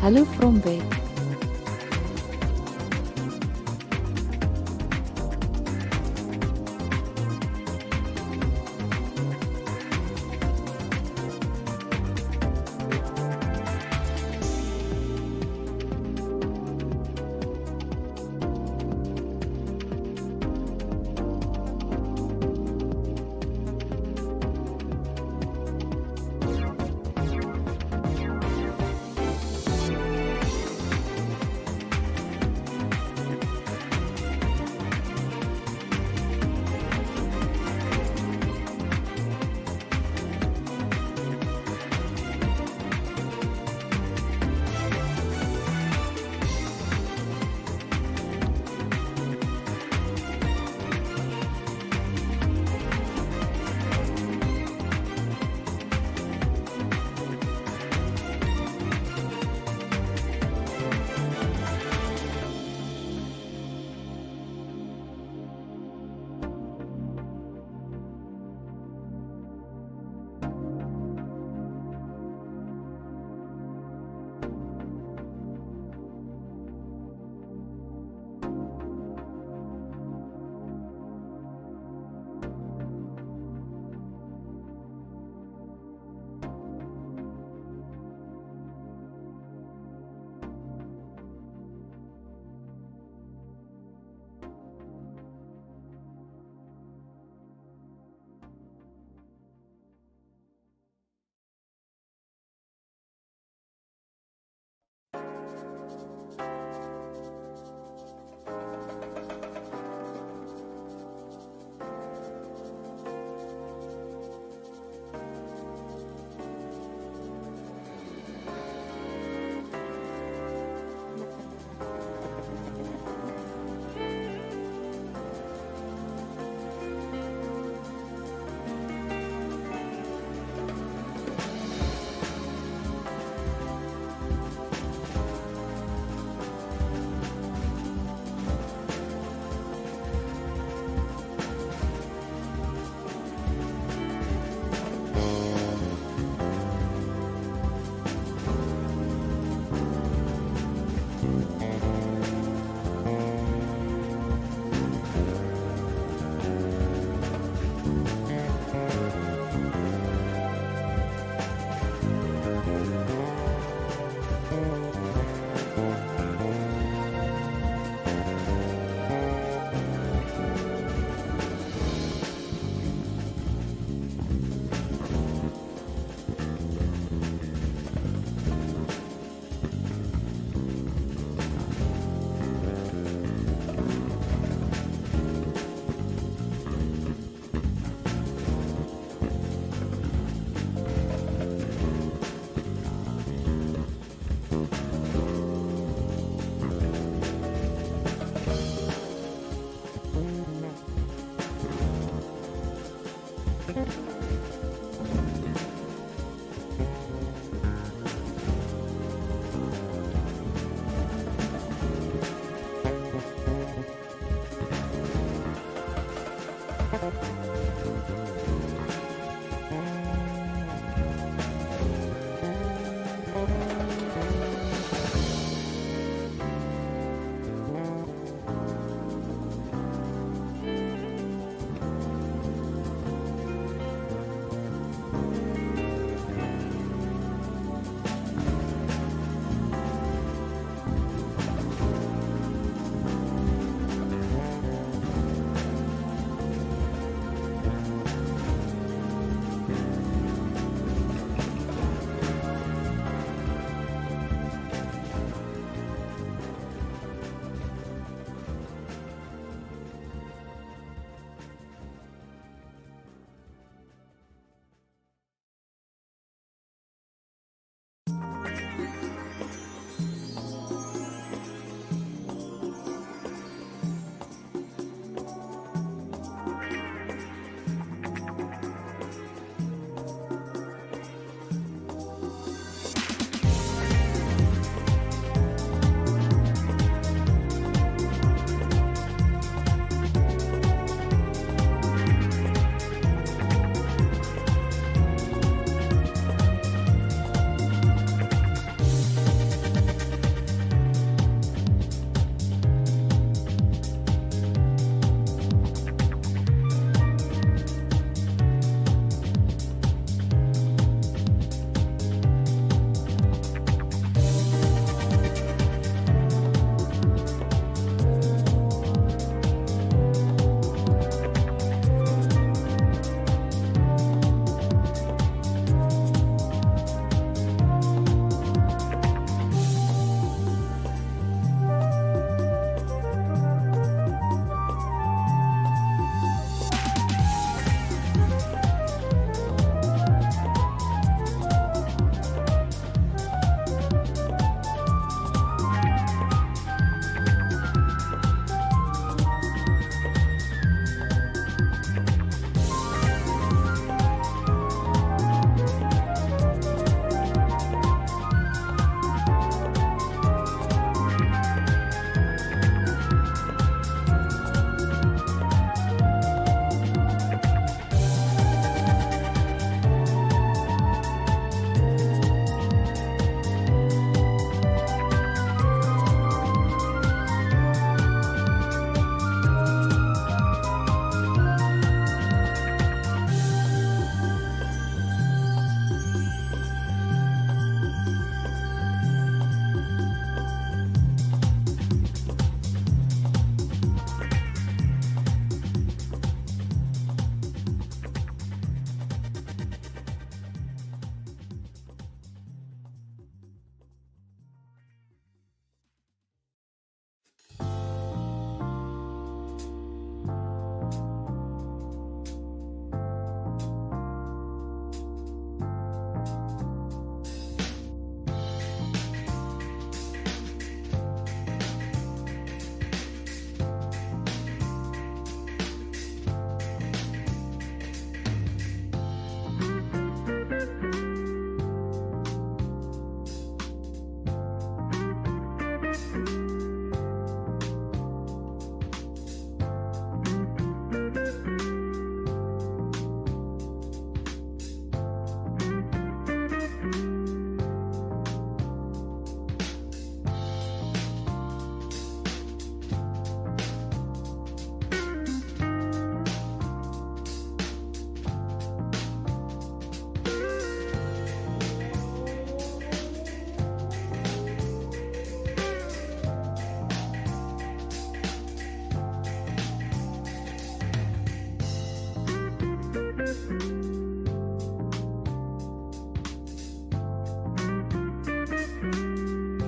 Hello from back.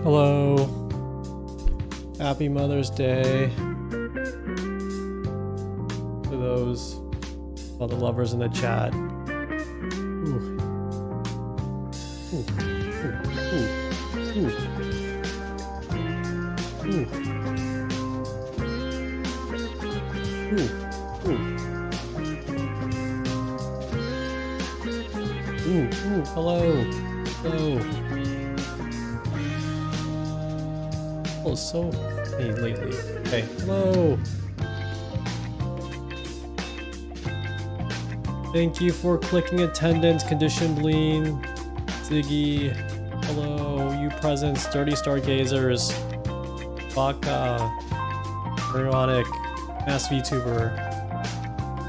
Hello. Happy Mother's Day to those mother lovers in the chat. Ooh. Ooh. Ooh. Ooh. Ooh. Ooh. Ooh. Ooh. Ooh. Hello. Hello. Oh, so funny lately. Okay, hello. Thank you for clicking attendance, Conditioned Lean, Ziggy. Hello, you presents, Dirty Stargazers, Baka, Neurotic, Mass VTuber.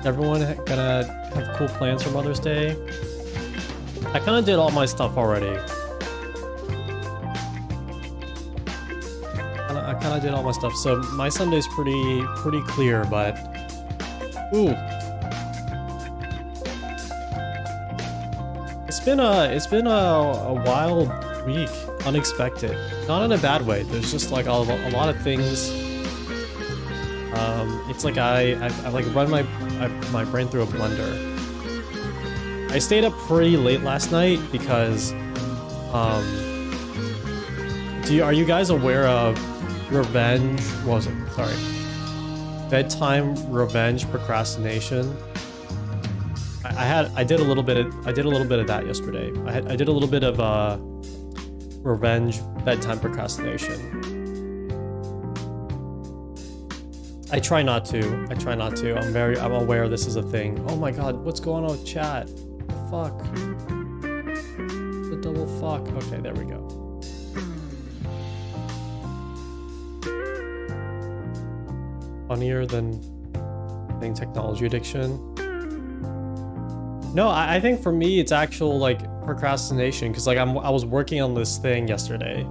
Everyone gonna have cool plans for Mother's Day? I kind of did all my stuff already. I kind of did all my stuff, so my Sunday's pretty clear, but ooh, it's been a wild week, unexpected, not in a bad way. There's just like a lot of things. It's like I like run my brain through a blender. I stayed up pretty late last night because are you guys aware of revenge? What was it? Sorry. Bedtime revenge procrastination. I did a little bit of that yesterday. I did a little bit of revenge bedtime procrastination. I try not to. I'm aware this is a thing. Oh my god, what's going on with chat? The fuck? The double fuck. Okay, there we go. Funnier than saying technology addiction. No, I think for me it's actual like procrastination, because like I was working on this thing yesterday.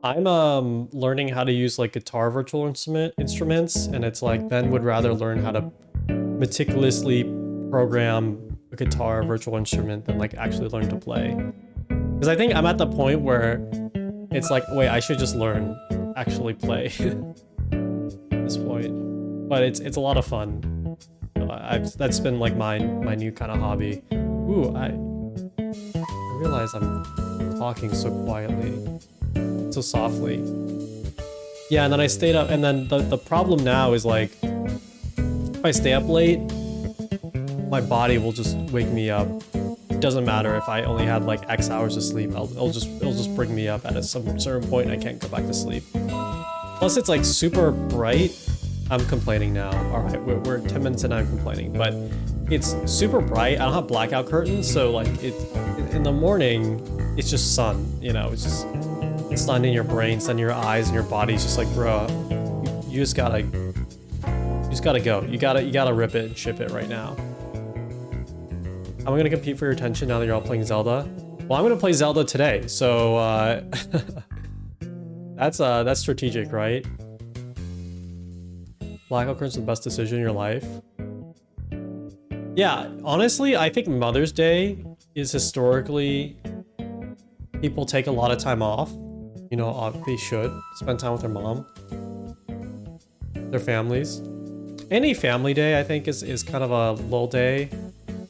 I'm learning how to use like guitar virtual instruments, and it's like then would rather learn how to meticulously program a guitar virtual instrument than like actually learn to play. Because I think I'm at the point where it's like, wait, I should just learn actually play. This point, but it's a lot of fun. That's been like my new kind of hobby. Ooh, I realize I'm talking so quietly, so softly. Yeah, and then I stayed up, and then the problem now is like, if I stay up late, my body will just wake me up. It doesn't matter if I only had like X hours of sleep. It'll just bring me up at some certain point, and I can't go back to sleep. Plus, it's like super bright. I'm complaining now. All right, we're 10 minutes in. I'm complaining, but it's super bright. I don't have blackout curtains, so like in the morning, it's just sun. You know, it's just sun in your brain, sun in your eyes, and your body's just like, bro, you just gotta go. You gotta rip it and ship it right now. I'm gonna compete for your attention now that you're all playing Zelda. Well, I'm gonna play Zelda today, so that's strategic, right? Blackout curtains are the best decision in your life. Yeah, honestly, I think Mother's Day is historically, people take a lot of time off. You know, they should spend time with their mom, their families. Any family day, I think, is kind of a lull day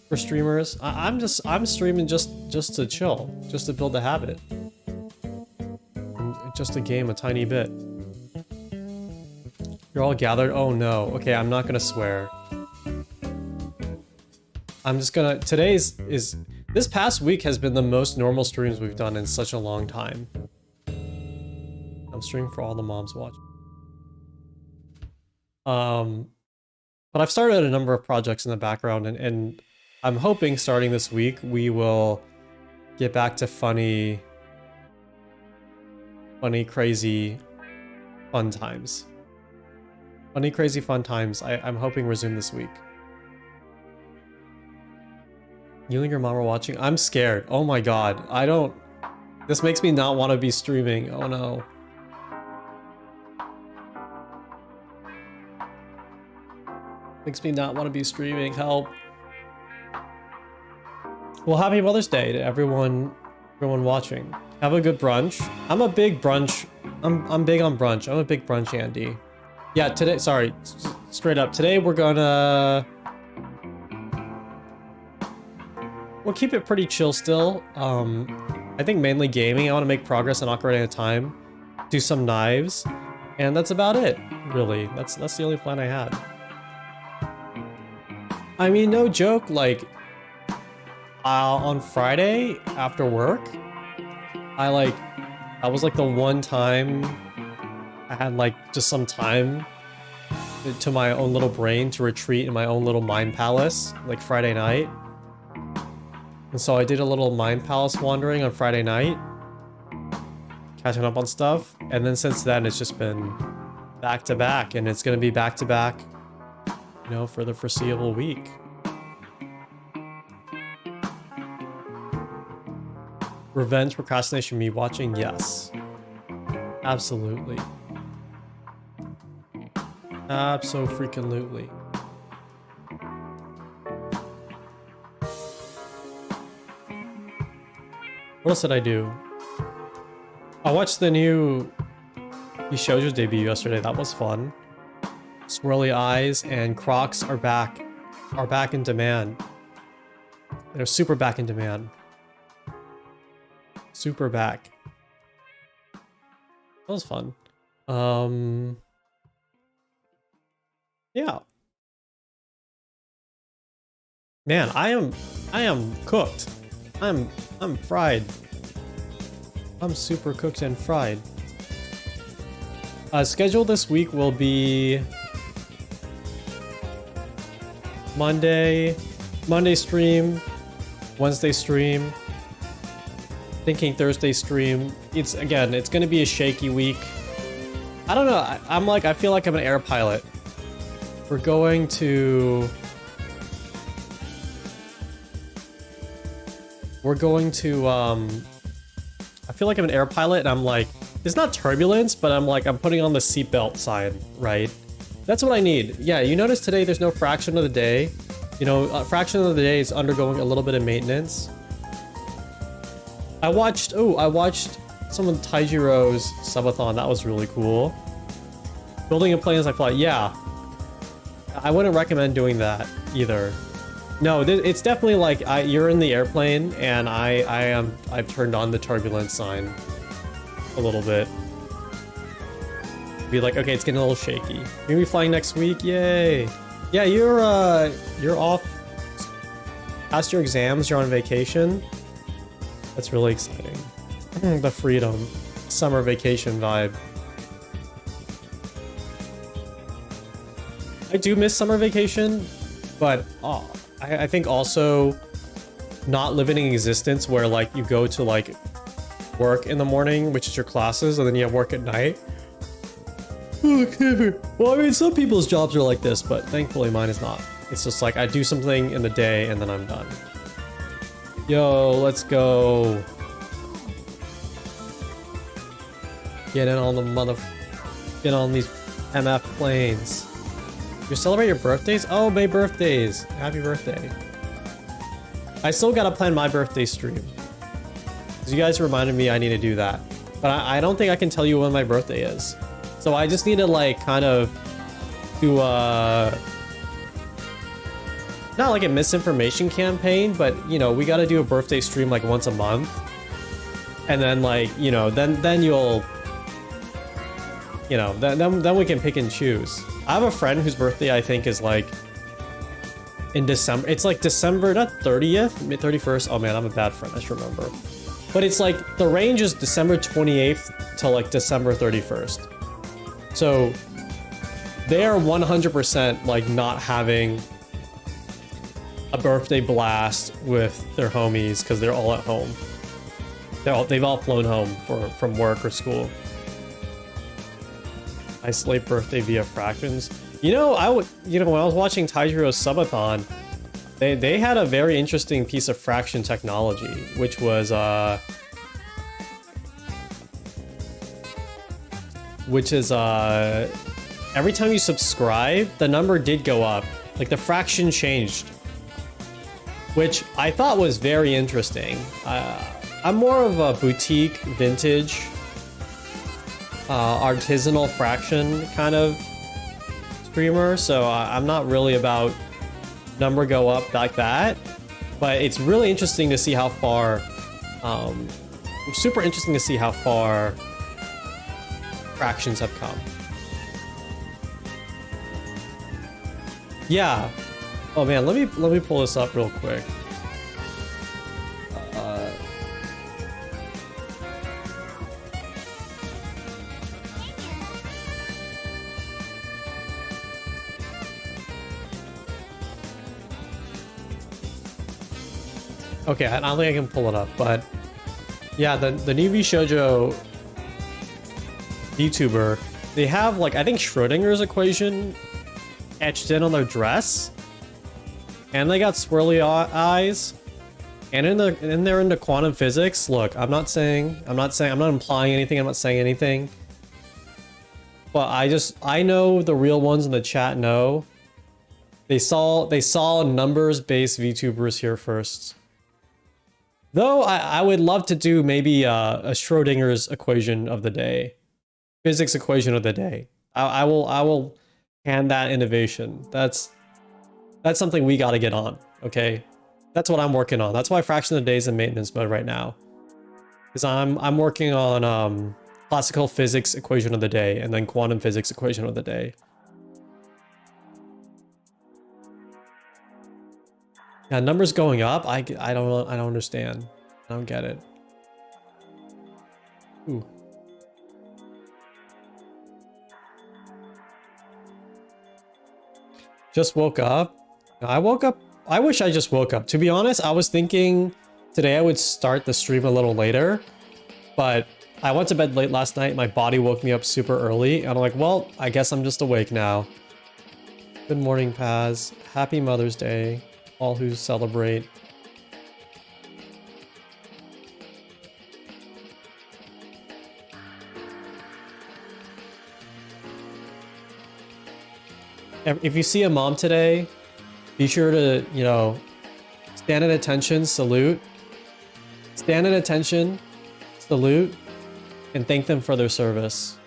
for streamers. I'm streaming just to chill, just to build a habit, just to game a tiny bit. You're all gathered? Oh no. Okay, I'm not gonna swear. I'm just gonna... This past week has been the most normal streams we've done in such a long time. I'm streaming for all the moms watching. But I've started a number of projects in the background, and I'm hoping starting this week we will get back to funny, crazy, fun times. Funny, crazy, fun times. I'm hoping resume this week. You and your mom are watching? I'm scared. Oh my god. This makes me not want to be streaming. Oh no. Makes me not want to be streaming. Help. Well, happy Mother's Day to everyone Everyone watching. Have a good brunch. I'm a big brunch. I'm big on brunch. I'm a big brunch Andy. Yeah, today, sorry, straight up. Today we're gonna... We'll keep it pretty chill still. I think mainly gaming. I want to make progress on Ocarina of Time. Do some knives. And that's about it, really. That's the only plan I had. I mean, no joke, like... on Friday, after work, I was like the one time I had like just some time to my own little brain to retreat in my own little mind palace, like Friday night. And so I did a little mind palace wandering on Friday night, catching up on stuff. And then since then, it's just been back to back, and it's gonna be back to back, you know, for the foreseeable week. Revenge procrastination, me watching? Yes. Absolutely. Abso-freaking-lutely. What else did I do? I watched the new Bishojo's debut yesterday. That was fun. Swirly eyes and Crocs are back in demand. They're super back in demand. Super back. That was fun. Yeah. Man, I am cooked. I'm fried. I'm super cooked and fried. Schedule this week will be Monday stream, Wednesday stream, thinking Thursday stream. It's gonna be a shaky week. I don't know. I feel like I'm an air pilot. We're going to I feel like I'm an air pilot, and I'm like, it's not turbulence, but I'm putting on the seatbelt sign, right? That's what I need. Yeah, you notice today there's no fraction of the day. You know, fraction of the day is undergoing a little bit of maintenance. I watched some of Taijiro's subathon. That was really cool. Building a plane as I fly. Yeah. I wouldn't recommend doing that either. No, it's definitely like you're in the airplane, and I've turned on the turbulence sign a little bit. Be like, okay, it's getting a little shaky. You're gonna be flying next week, yay! Yeah, you're off. Past your exams, you're on vacation. That's really exciting. The freedom, summer vacation vibe. I do miss summer vacation, but I think also not living in existence where like you go to like work in the morning, which is your classes, and then you have work at night. Well, I mean, some people's jobs are like this, but thankfully mine is not. It's just like I do something in the day and then I'm done. Yo, let's go. Get in on the get on these MF planes. You celebrate your birthdays? Oh, May birthdays. Happy birthday. I still gotta plan my birthday stream. Because you guys reminded me I need to do that. But I don't think I can tell you when my birthday is. So I just need to like kind of do not like a misinformation campaign, but you know, we gotta do a birthday stream like once a month. And then like, you know, then you'll, you know, then we can pick and choose. I have a friend whose birthday I think is like in December. It's like December, not 30th, 31st. Oh man, I'm a bad friend. I should remember. But it's like the range is December 28th to like December 31st. So they are 100% like not having a birthday blast with their homies because they're all at home. They've all flown home from work or school. Isolate birthday via fractions. You know, when I was watching Taijiro's subathon, they had a very interesting piece of fraction technology, which was every time you subscribe, the number did go up. Like the fraction changed, which I thought was very interesting. I'm more of a boutique, vintage, artisanal fraction kind of streamer, so I'm not really about number go up like that. But it's really interesting to see how far, super interesting to see how far fractions have come. Yeah. Oh man, let me pull this up real quick. Okay, I don't think I can pull it up, but yeah, the new VShojo VTuber, they have like, I think Schrodinger's equation etched in on their dress, and they got swirly eyes, and they're into quantum physics. Look, I'm not implying anything, I'm not saying anything, but I know the real ones in the chat know. They saw numbers-based VTubers here first. Though I would love to do maybe a Schrodinger's equation of the day, physics equation of the day. I will hand that innovation. That's something we got to get on. Okay, that's what I'm working on. That's why fraction of the day is in maintenance mode right now, because I'm working on classical physics equation of the day and then quantum physics equation of the day. Yeah, numbers going up. I don't understand. I don't get it. Ooh. Just woke up. I woke up. I wish I just woke up. To be honest, I was thinking today I would start the stream a little later, but I went to bed late last night. My body woke me up super early, and I'm like, well, I guess I'm just awake now. Good morning, Paz. Happy Mother's Day. All who celebrate. If you see a mom today, be sure to, you know, stand at attention, salute. Stand at attention, salute, and thank them for their service.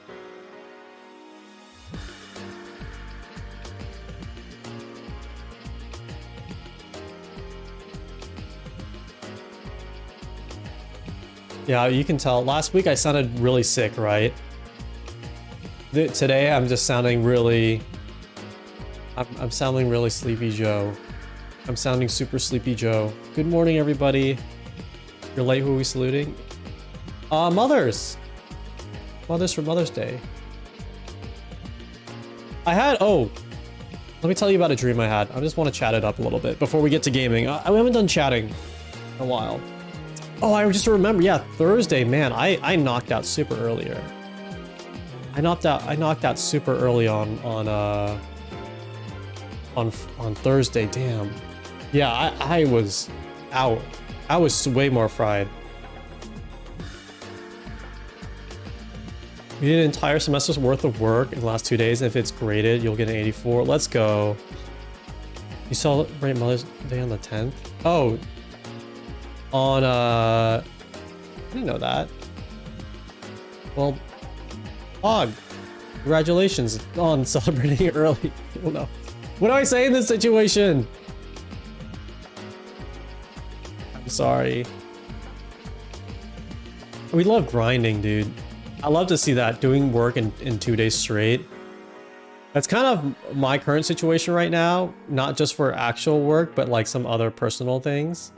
Yeah, you can tell. Last week I sounded really sick, right? Today I'm just sounding really... I'm sounding really Sleepy Joe. I'm sounding super Sleepy Joe. Good morning, everybody. You're late, who are we saluting? Mothers! Mothers for Mother's Day. Oh, let me tell you about a dream I had. I just want to chat it up a little bit before we get to gaming. We haven't done chatting in a while. Oh, I just remember, yeah, Thursday, man, I knocked out super earlier. I knocked out super early on Thursday, damn. Yeah, I was out. I was way more fried. You did an entire semester's worth of work in the last 2 days, and if it's graded, you'll get an 84. Let's go. You celebrate Mother's Day on the 10th? Oh. I didn't know that. Well, Hog, congratulations on celebrating it early. Oh no. What do I say in this situation? I'm sorry. We love grinding, dude. I love to see that, doing work in 2 days straight. That's kind of my current situation right now, not just for actual work, but like some other personal things.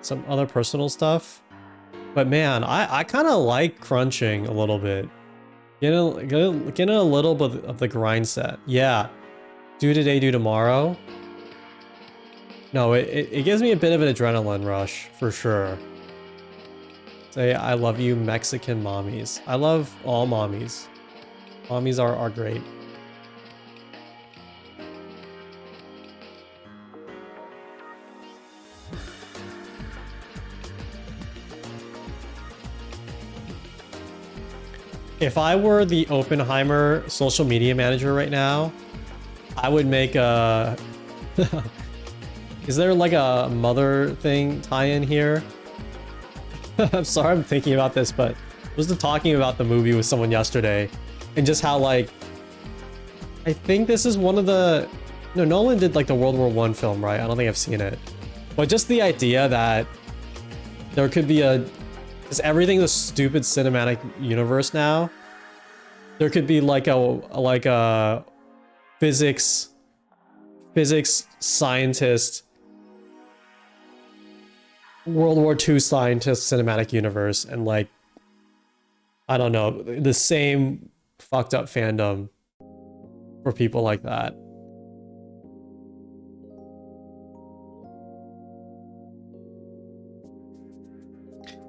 Some other personal stuff. But man, I kind of like crunching a little bit. Getting a little bit of the grind set. Yeah. Do today, do tomorrow. No, it gives me a bit of an adrenaline rush, for sure. Say, I love you, Mexican mommies. I love all mommies. Mommies are great. If I were the Oppenheimer social media manager right now, I would make a... Is there like a mother thing tie-in here? I'm sorry I'm thinking about this, but I was talking about the movie with someone yesterday and just how like, I think this is one of the, no, Nolan did like the World War I film, right? I don't think I've seen it. But just the idea that there could be a, because everything's a stupid cinematic universe now. There could be like a physics scientist, World War II scientist cinematic universe, and like, I don't know, the same fucked up fandom for people like that.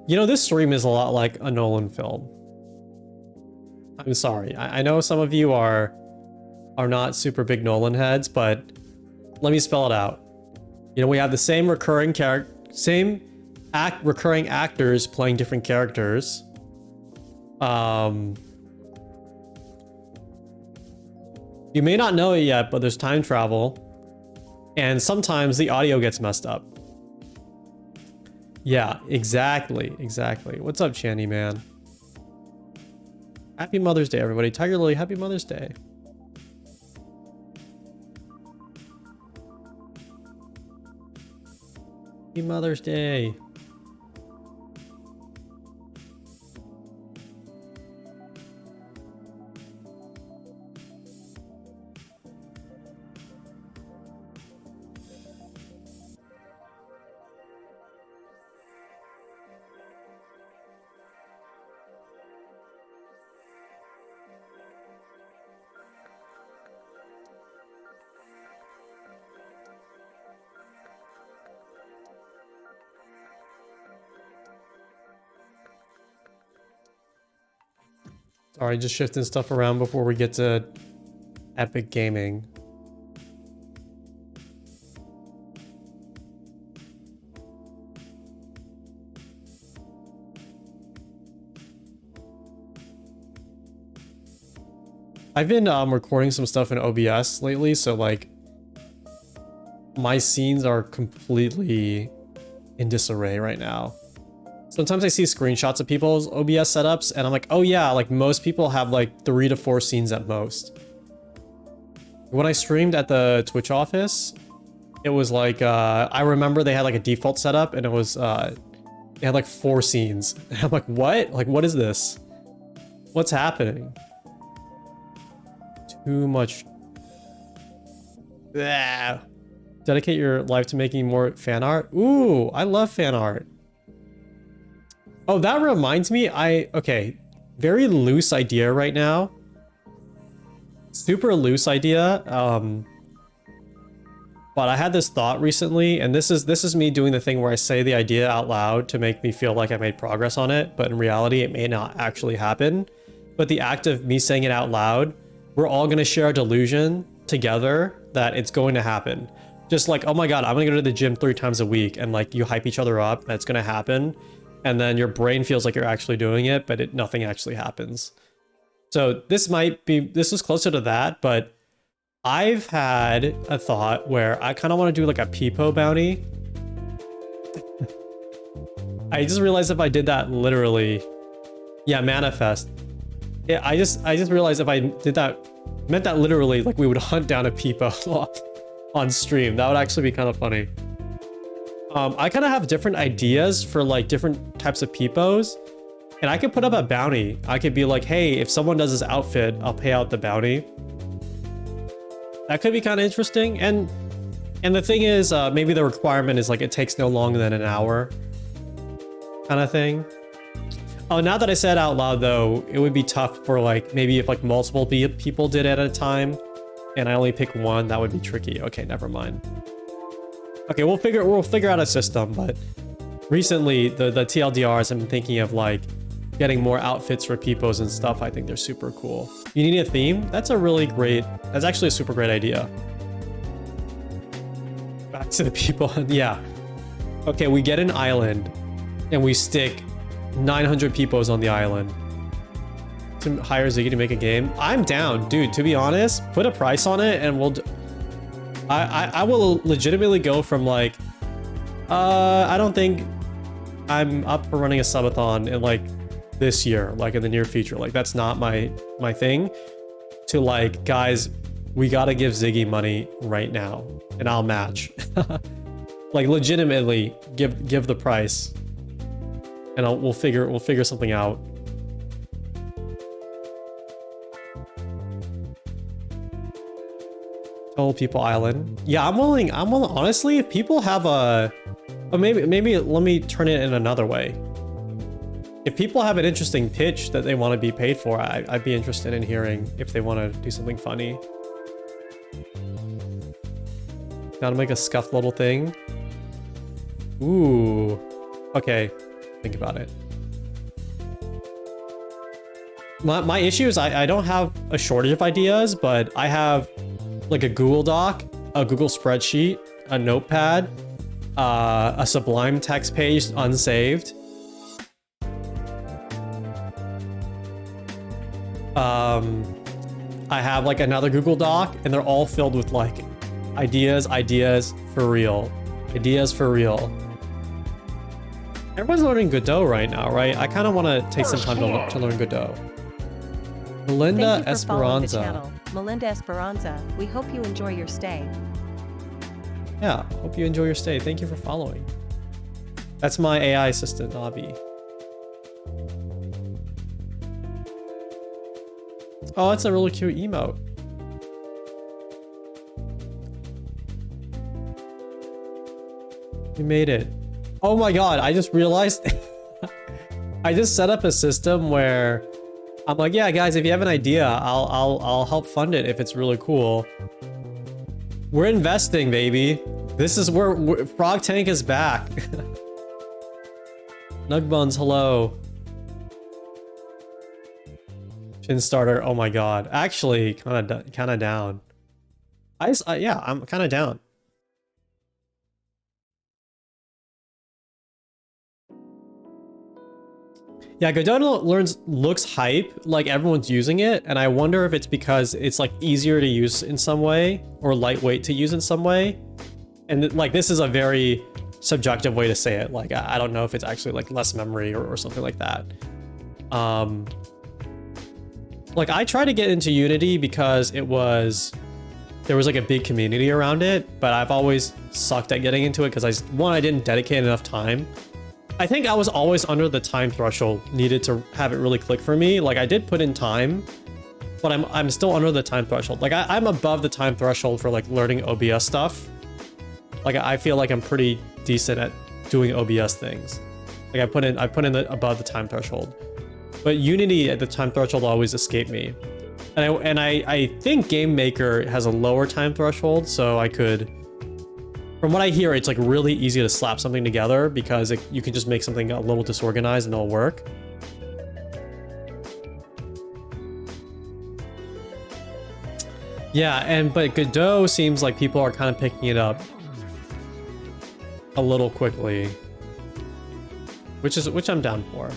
You know, this stream is a lot like a Nolan film. I'm sorry. I know some of you are not super big Nolan heads, but let me spell it out. You know, we have the same recurring recurring actors playing different characters. You may not know it yet, but there's time travel, and sometimes the audio gets messed up. Yeah, exactly. What's up, Chandy man? Happy Mother's Day, everybody. Tiger Lily, happy Mother's Day. Happy Mother's Day. Sorry, just shifting stuff around before we get to Epic Gaming. I've been recording some stuff in OBS lately, so like my scenes are completely in disarray right now. Sometimes I see screenshots of people's OBS setups and I'm like, oh yeah, like most people have like 3 to 4 scenes at most. When I streamed at the Twitch office, it was like, I remember they had like a default setup and it was, they had like 4 scenes. And I'm like, what? Like, what is this? What's happening? Too much. Blah. Dedicate your life to making more fan art. Ooh, I love fan art. Oh, that reminds me, okay, very loose idea right now. Super loose idea. But I had this thought recently, and this is me doing the thing where I say the idea out loud to make me feel like I made progress on it, but in reality, it may not actually happen. But the act of me saying it out loud, we're all gonna share a delusion together that it's going to happen. Just like, oh my God, I'm gonna go to the gym 3 times a week, and like you hype each other up, that's gonna happen. And then your brain feels like you're actually doing it, but nothing actually happens. So this is closer to that, but I've had a thought where I kind of want to do like a peepo bounty. I just realized if I did that literally, yeah, manifest. Yeah, I just realized if I did that, meant that literally, like we would hunt down a peepo on stream. That would actually be kind of funny. I kind of have different ideas for like different types of peepos, and I could put up a bounty. I could be like, hey, if someone does this outfit, I'll pay out the bounty. That could be kind of interesting. And the thing is, maybe the requirement is like it takes no longer than an hour kind of thing. Oh, now that I said it out loud though, it would be tough for like, maybe if like multiple people did it at a time and I only pick one, that would be tricky. Okay, never mind. Okay, we'll figure out a system, but recently the TLDRs, I've been thinking of like getting more outfits for peepos and stuff. I think they're super cool. You need a theme? That's actually a super great idea. Back to the people, yeah. Okay, we get an island and we stick 900 peepos on the island to hire Ziggy to make a game. I'm down, dude, to be honest, put a price on it and we'll I will legitimately go from like, I don't think I'm up for running a subathon in like this year, like in the near future. Like that's not my thing. To like, guys, we gotta give Ziggy money right now, and I'll match. Like legitimately, give the price, and we'll figure something out. Told People Island. Yeah, I'm willing. Honestly, if people have a, or maybe let me turn it in another way. If people have an interesting pitch that they want to be paid for, I'd be interested in hearing if they want to do something funny. Gotta make a scuffed little thing. Ooh. Okay. Think about it. My issue is I don't have a shortage of ideas, but I have like a Google Doc, a Google spreadsheet, a notepad, a Sublime text page unsaved. I have like another Google Doc, and they're all filled with like ideas for real. Ideas for real. Everyone's learning Godot right now, right? I kind of want to take some time to learn Godot. Melinda Esperanza. Melinda Esperanza, we hope you enjoy your stay. Yeah, hope you enjoy your stay. Thank you for following. That's my AI assistant, Nabi. Oh, that's a really cute emote. We made it. Oh my god, I just realized I just set up a system where I'm like, yeah, guys, if you have an idea, I'll help fund it if it's really cool. We're investing, baby. This is where Frog Tank is back. Nugbuns, hello. Chin starter, oh my god. Actually, kind of down. Yeah, I'm kind of down. Yeah, Godot looks hype, like everyone's using it, and I wonder if it's because it's like easier to use in some way or lightweight to use in some way. And like this is a very subjective way to say it. Like I don't know if it's actually like less memory or something like that. Like I tried to get into Unity because there was like a big community around it, but I've always sucked at getting into it because I didn't dedicate enough time. I think I was always under the time threshold needed to have it really click for me. Like I did put in time, but I'm still under the time threshold. Like I'm above the time threshold for like learning OBS stuff. Like I feel like I'm pretty decent at doing OBS things. Like I put in above the time threshold. But Unity at the time threshold always escaped me. And I think Game Maker has a lower time threshold, so I could, from what I hear, it's like really easy to slap something together because you can just make something a little disorganized and it'll work. Yeah, but Godot seems like people are kind of picking it up a little quickly, which I'm down for.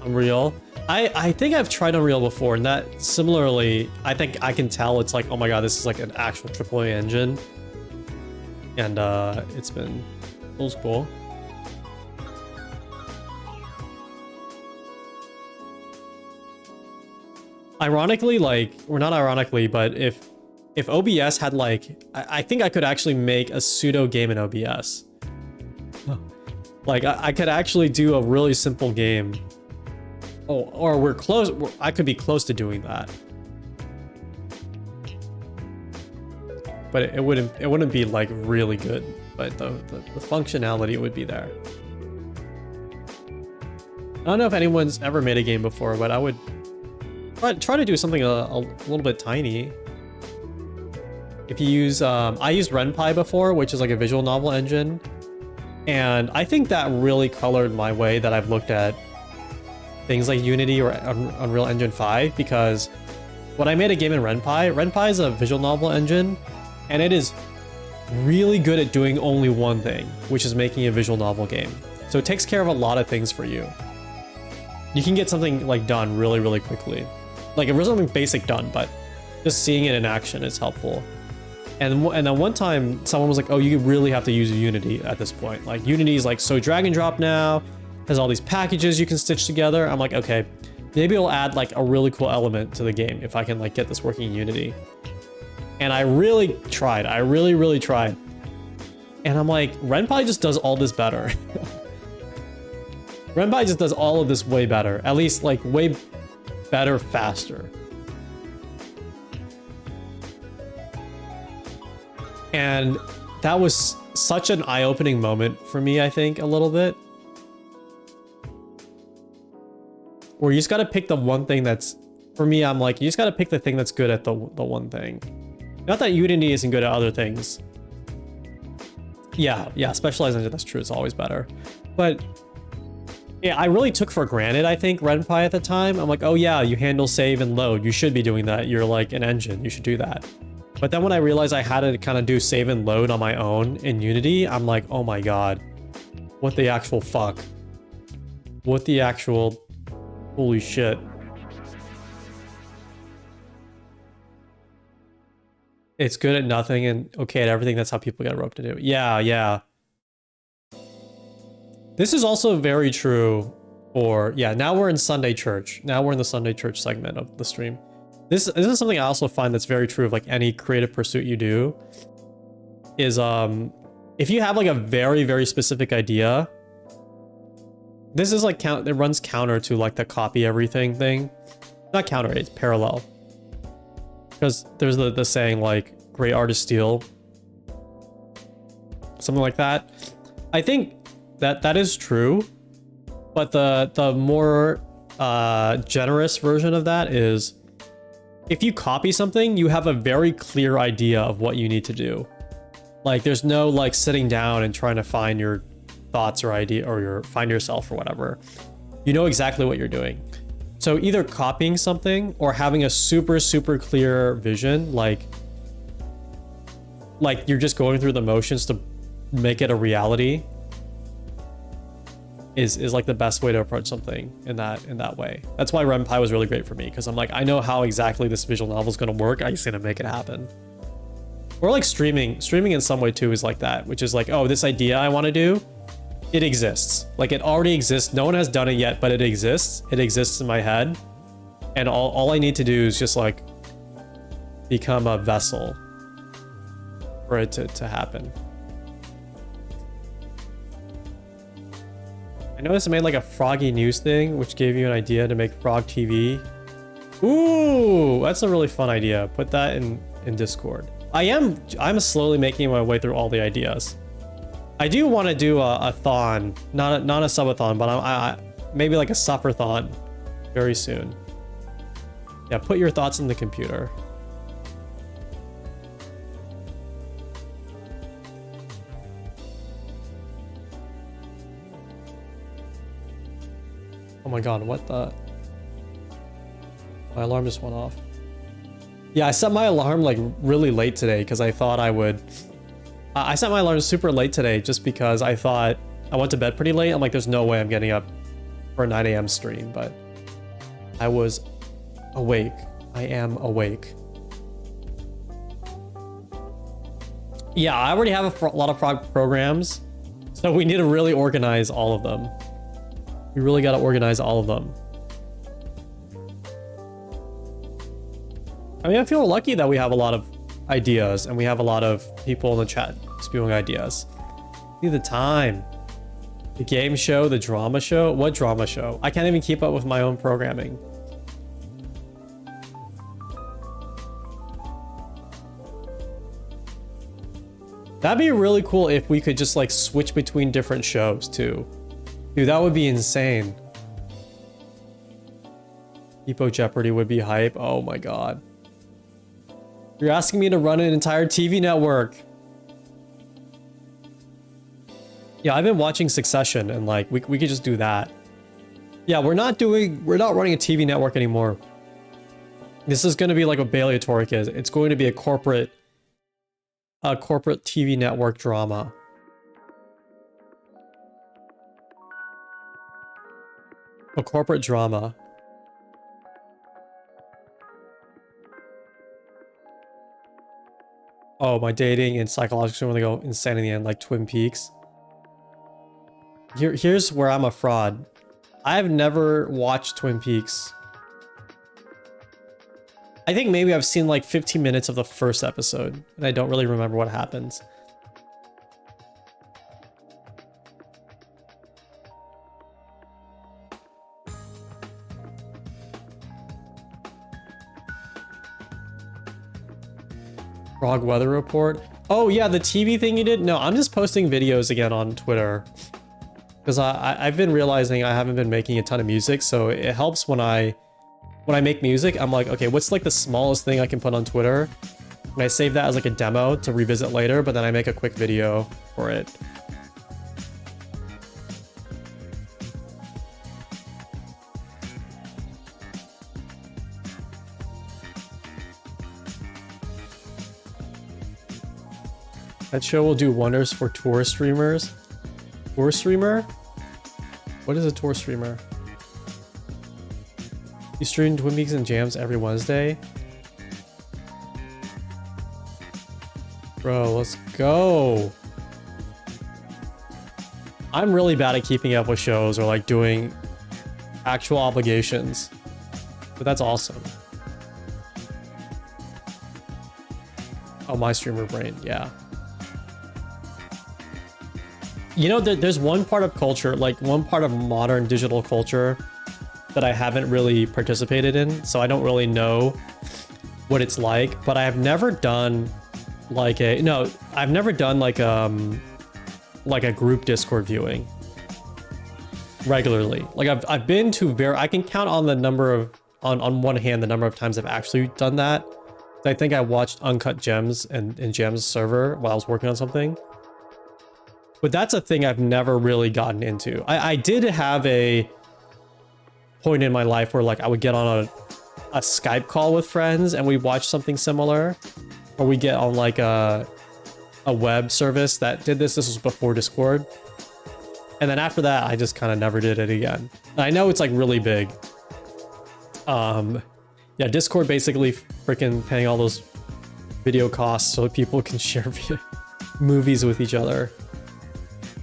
Unreal. I think I've tried Unreal before, and that similarly, I think I can tell it's like, oh my god, this is like an actual AAA engine. And it's been cool. Ironically, like, or not ironically, but if OBS had like, I think I could actually make a pseudo game in OBS. Like I could actually do a really simple game. Oh, or we're close. I could be close to doing that. But it wouldn't be like really good, but the functionality would be there. I don't know if anyone's ever made a game before, but I would try to do something a little bit tiny. If you use, I used RenPy before, which is like a visual novel engine, and I think that really colored my way that I've looked at things like Unity or Unreal Engine 5, because when I made a game in RenPy is a visual novel engine, and it is really good at doing only one thing, which is making a visual novel game. So it takes care of a lot of things for you. You can get something like done really, really quickly. Like it was something basic done, but just seeing it in action is helpful. And then one time someone was like, oh, you really have to use Unity at this point. Like Unity is like so drag and drop now, has all these packages you can stitch together. I'm like, okay, maybe it'll add like a really cool element to the game if I can like get this working in Unity. And I really tried. I really tried. And I'm like, Ren'Py just does all this better. Ren'Py just does all of this way better. At least like way better faster. And that was such an eye-opening moment for me, I think, a little bit. Where you just gotta pick the one thing that's... For me, I'm like, you just gotta pick the thing that's good at the one thing. Not that Unity isn't good at other things. Yeah, specialized engine, that's true, it's always better. But... yeah, I really took for granted, I think, Ren'Py at the time. I'm like, oh yeah, you handle save and load. You should be doing that. You're like an engine. You should do that. But then when I realized I had to kind of do save and load on my own in Unity, I'm like, oh my god. What the actual fuck? What the actual... holy shit. It's good at nothing and okay at everything. That's how people get roped to do. Yeah. This is also very true for... yeah, now we're in Sunday Church. Now we're in the Sunday Church segment of the stream. This is something I also find that's very true of like any creative pursuit you do. Is if you have like a very specific idea, this is like it runs counter to like the copy everything thing. Not counter, it's parallel. Because there's the saying like great artists steal. Something like that. I think that is true. But the more generous version of that is if you copy something, you have a very clear idea of what you need to do. Like there's no like sitting down and trying to find your thoughts or idea or find yourself or whatever. You know exactly what you're doing. So either copying something or having a super clear vision, like you're just going through the motions to make it a reality is like the best way to approach something in that way. That's why Ren'Py was really great for me, because I'm like, I know how exactly this visual novel is going to work. I just need to make it happen. Or like streaming in some way too is like that, which is like, oh, this idea I want to do, it exists. Like it already exists. No one has done it yet, but it exists. It exists in my head. And all I need to do is just like become a vessel for it to happen. I noticed I made like a Froggy News thing, which gave you an idea to make Frog TV. Ooh, that's a really fun idea. Put that in Discord. I'm slowly making my way through all the ideas. I do want to do a thon, not a subathon, but I maybe like a sufferthon very soon. Yeah, put your thoughts in the computer. Oh my god, what the... my alarm just went off. Yeah, I set my alarm like really late today because I thought I would... I set my alarm super late today just because I thought... I went to bed pretty late. I'm like, there's no way I'm getting up for a 9 a.m. stream, but... I was awake. I am awake. Yeah, I already have a lot of Frog programs, so we need to really organize all of them. We really got to organize all of them. I mean, I feel lucky that we have a lot of ideas and we have a lot of people in the chat spewing ideas. Need the time. The game show, the drama show. What drama show? I can't even keep up with my own programming. That'd be really cool if we could just like switch between different shows too. Dude, that would be insane. Hippo Jeopardy would be hype. Oh my god. You're asking me to run an entire TV network. Yeah, I've been watching Succession and like we could just do that. Yeah, we're not running a TV network anymore. This is going to be like what Baleatoric is. It's going to be a corporate TV network drama. A corporate drama. Oh, my dating and psychological when they go insane in the end, like Twin Peaks. Here's where I'm a fraud. I've never watched Twin Peaks. I think maybe I've seen like 15 minutes of the first episode, and I don't really remember what happens. Frog weather report. Oh yeah, the TV thing you did? No, I'm just posting videos again on Twitter. Because I've been realizing I haven't been making a ton of music, so it helps when I make music. I'm like, okay, what's like the smallest thing I can put on Twitter? And I save that as like a demo to revisit later, but then I make a quick video for it. That show will do wonders for tour streamers. Tour streamer? What is a tour streamer? You stream Twin Peaks and Jams every Wednesday? Bro, let's go. I'm really bad at keeping up with shows or like doing actual obligations. But that's awesome. Oh, my streamer brain, yeah. You know, there's one part of culture, like one part of modern digital culture that I haven't really participated in, so I don't really know what it's like, but I have never done like I've never done like a group Discord viewing regularly. Like I've been to I can count on the number of, on one hand, the number of times I've actually done that. I think I watched Uncut Gems and Gems server while I was working on something. But that's a thing I've never really gotten into. I did have a point in my life where like I would get on a Skype call with friends and we watch something similar. Or we get on like a web service that did this. This was before Discord. And then after that, I just kind of never did it again. And I know it's like really big. Yeah, Discord basically freaking paying all those video costs so people can share movies with each other.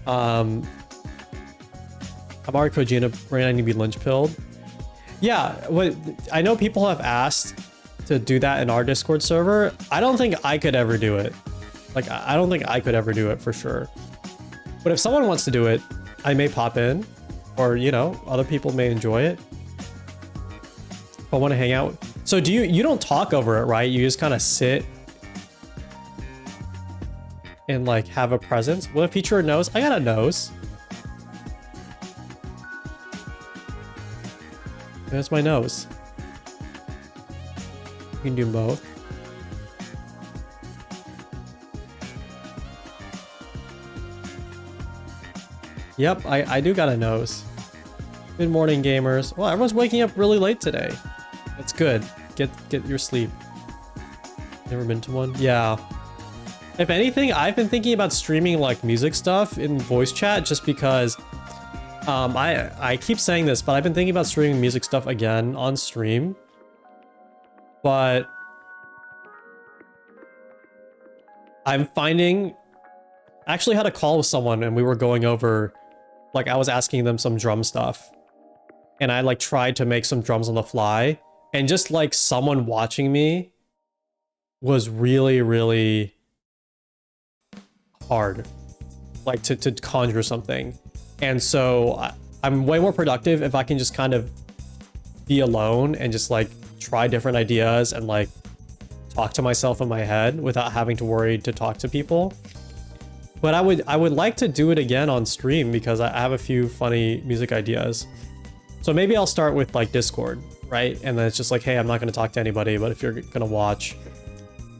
Amari Kojina, Brain, I need to be lynch pilled. Yeah, what I know people have asked to do that in our Discord server. I don't think I could ever do it. Like, I don't think I could ever do it for sure. But if someone wants to do it, I may pop in, or you know, other people may enjoy it. If I want to hang out. So do you don't talk over it, right? You just kind of sit and like have a presence. Will it feature a nose? I got a nose. There's my nose. You can do both. Yep, I do got a nose. Good morning, gamers. Well, everyone's waking up really late today. That's good. Get your sleep. Never been to one? Yeah. If anything, I've been thinking about streaming like music stuff in voice chat just because I keep saying this, but I've been thinking about streaming music stuff again on stream. But I'm finding I actually had a call with someone and we were going over, like I was asking them some drum stuff and I like tried to make some drums on the fly, and just like someone watching me was really, really hard, like to conjure something. And so I'm way more productive if I can just kind of be alone and just like try different ideas and like talk to myself in my head without having to worry to talk to people. But I would like to do it again on stream because I have a few funny music ideas. So maybe I'll start with like Discord, right? And then it's just like, hey, I'm not going to talk to anybody, but if you're going to watch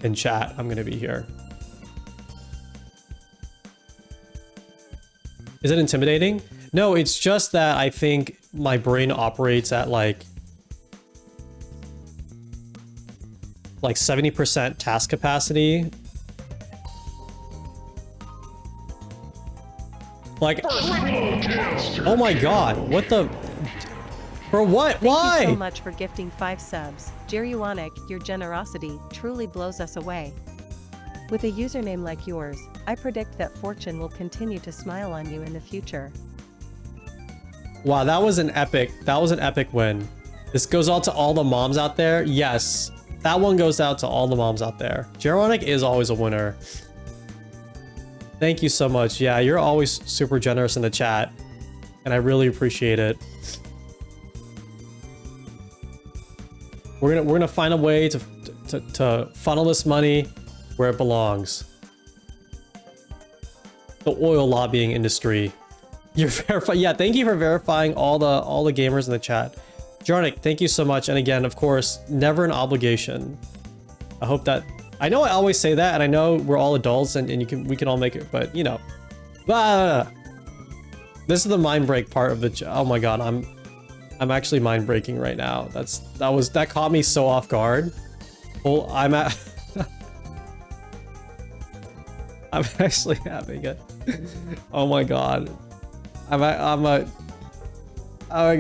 and chat, I'm going to be here. Is it intimidating? No, it's just that I think my brain operates at like 70% task capacity. Like, oh my god, what the? For what? Why? Thank you so much for gifting 5 subs. Jeruanic, your generosity truly blows us away. With a username like yours, I predict that fortune will continue to smile on you in the future. Wow, that was an epic win. This goes out to all the moms out there. Yes, that one goes out to all the moms out there. Geronic is always a winner. Thank you so much. Yeah, you're always super generous in the chat, and I really appreciate it. We're gonna find a way to funnel this money where it belongs. The oil lobbying industry. You're verifying. Yeah, thank you for verifying all the gamers in the chat. Jarnik, thank you so much. And again, of course, never an obligation. I hope that I know I always say that, and I know we're all adults and we can all make it, but you know. This is the mind break part of the oh my god, I'm actually mind breaking right now. That caught me so off guard. Well, I'm actually having it. Oh my god. Oh my god. Oh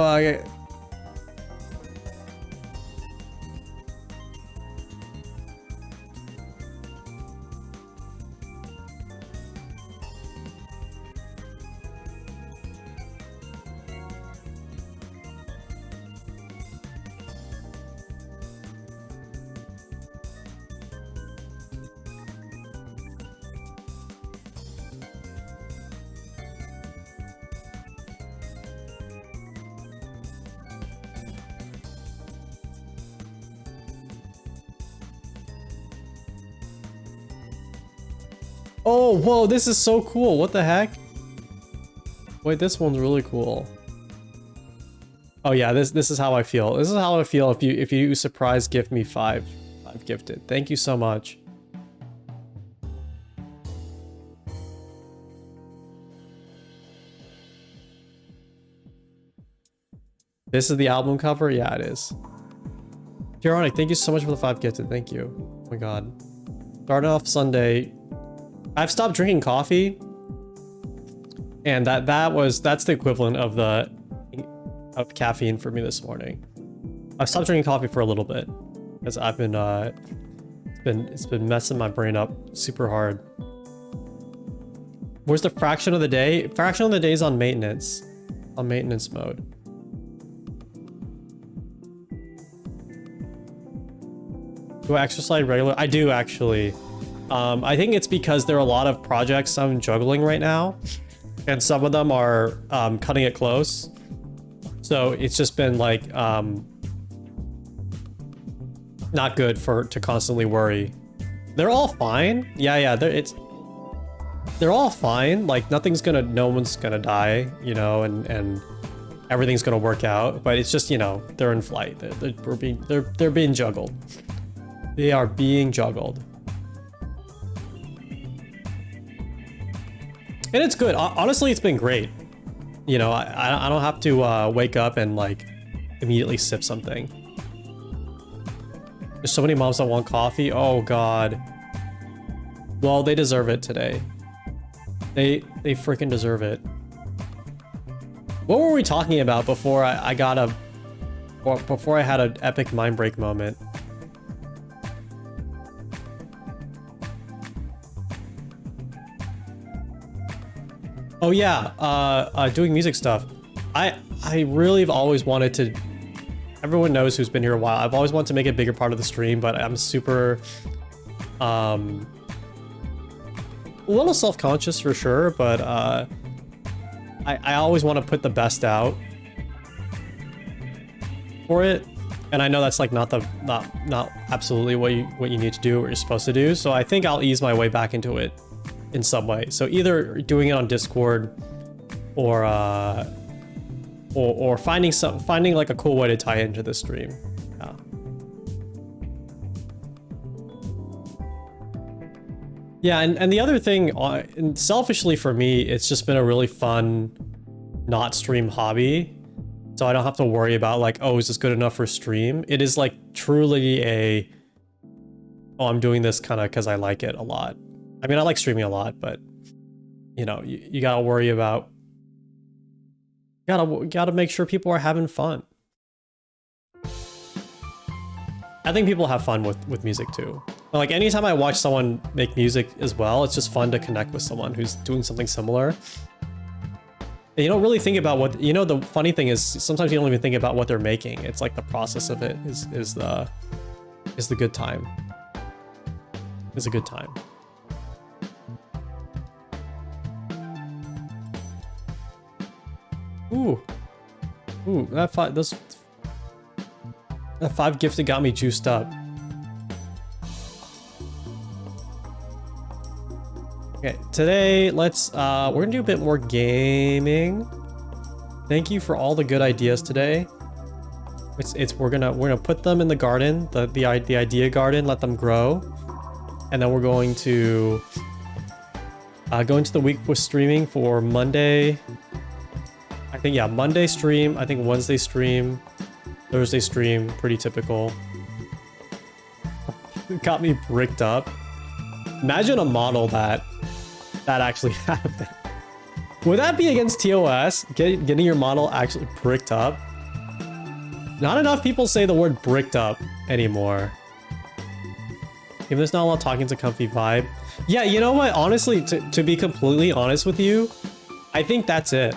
my god. Oh, whoa, this is so cool. What the heck? Wait, this one's really cool. Oh yeah, this is how I feel. This is how I feel if you surprise gift me five gifted. Thank you so much. This is the album cover? Yeah, it is. Ironic, thank you so much for the 5 gifted. Thank you. Oh my god. Starting off Sunday. I've stopped drinking coffee. And that's the equivalent of caffeine for me this morning. I've stopped drinking coffee for a little bit. Because I've been it's been messing my brain up super hard. Where's the fraction of the day? Fraction of the day is on maintenance. On maintenance mode. Do I exercise regularly? I do actually. I think it's because there are a lot of projects I'm juggling right now, and some of them are cutting it close. So it's just been like not good to constantly worry. They're all fine. Yeah, they're all fine. Like no one's gonna die, you know, and everything's gonna work out. But it's just, you know, they're in flight. They're being juggled. They are being juggled. And it's good. Honestly, it's been great. You know, I don't have to wake up and like immediately sip something. There's so many moms that want coffee. Oh god. Well, they deserve it today. They freaking deserve it. What were we talking about before before I had an epic mind break moment? Oh yeah, doing music stuff. I really have always wanted to. Everyone knows who's been here a while. I've always wanted to make it a bigger part of the stream, but I'm super, a little self-conscious for sure. But I always want to put the best out for it, and I know that's like not absolutely what you need to do, what you're supposed to do. So I think I'll ease my way back into it in some way. So either doing it on Discord or finding like a cool way to tie into the stream. Yeah, and the other thing, and selfishly for me, it's just been a really fun not stream hobby. So I don't have to worry about like, oh, is this good enough for stream? It is like truly oh, I'm doing this kind of because I like it a lot. I mean, I like streaming a lot, but you know, you gotta worry about, gotta make sure people are having fun. I think people have fun with music too. Like anytime I watch someone make music as well, it's just fun to connect with someone who's doing something similar. And you don't really think about what, you know, the funny thing is sometimes you don't even think about what they're making. It's like the process of it is the good time. Is a good time. Ooh. Ooh, that five gifted got me juiced up. Okay, today let's we're gonna do a bit more gaming. Thank you for all the good ideas today. We're gonna put them in the garden, the idea garden, let them grow. And then we're going to go into the week with streaming for Monday. I think, yeah, Monday stream. I think Wednesday stream. Thursday stream. Pretty typical. Got me bricked up. Imagine a model that actually happened. Would that be against TOS? Getting your model actually bricked up? Not enough people say the word bricked up anymore. If there's not a lot of talking to comfy vibe. Yeah, you know what? Honestly, to be completely honest with you, I think that's it.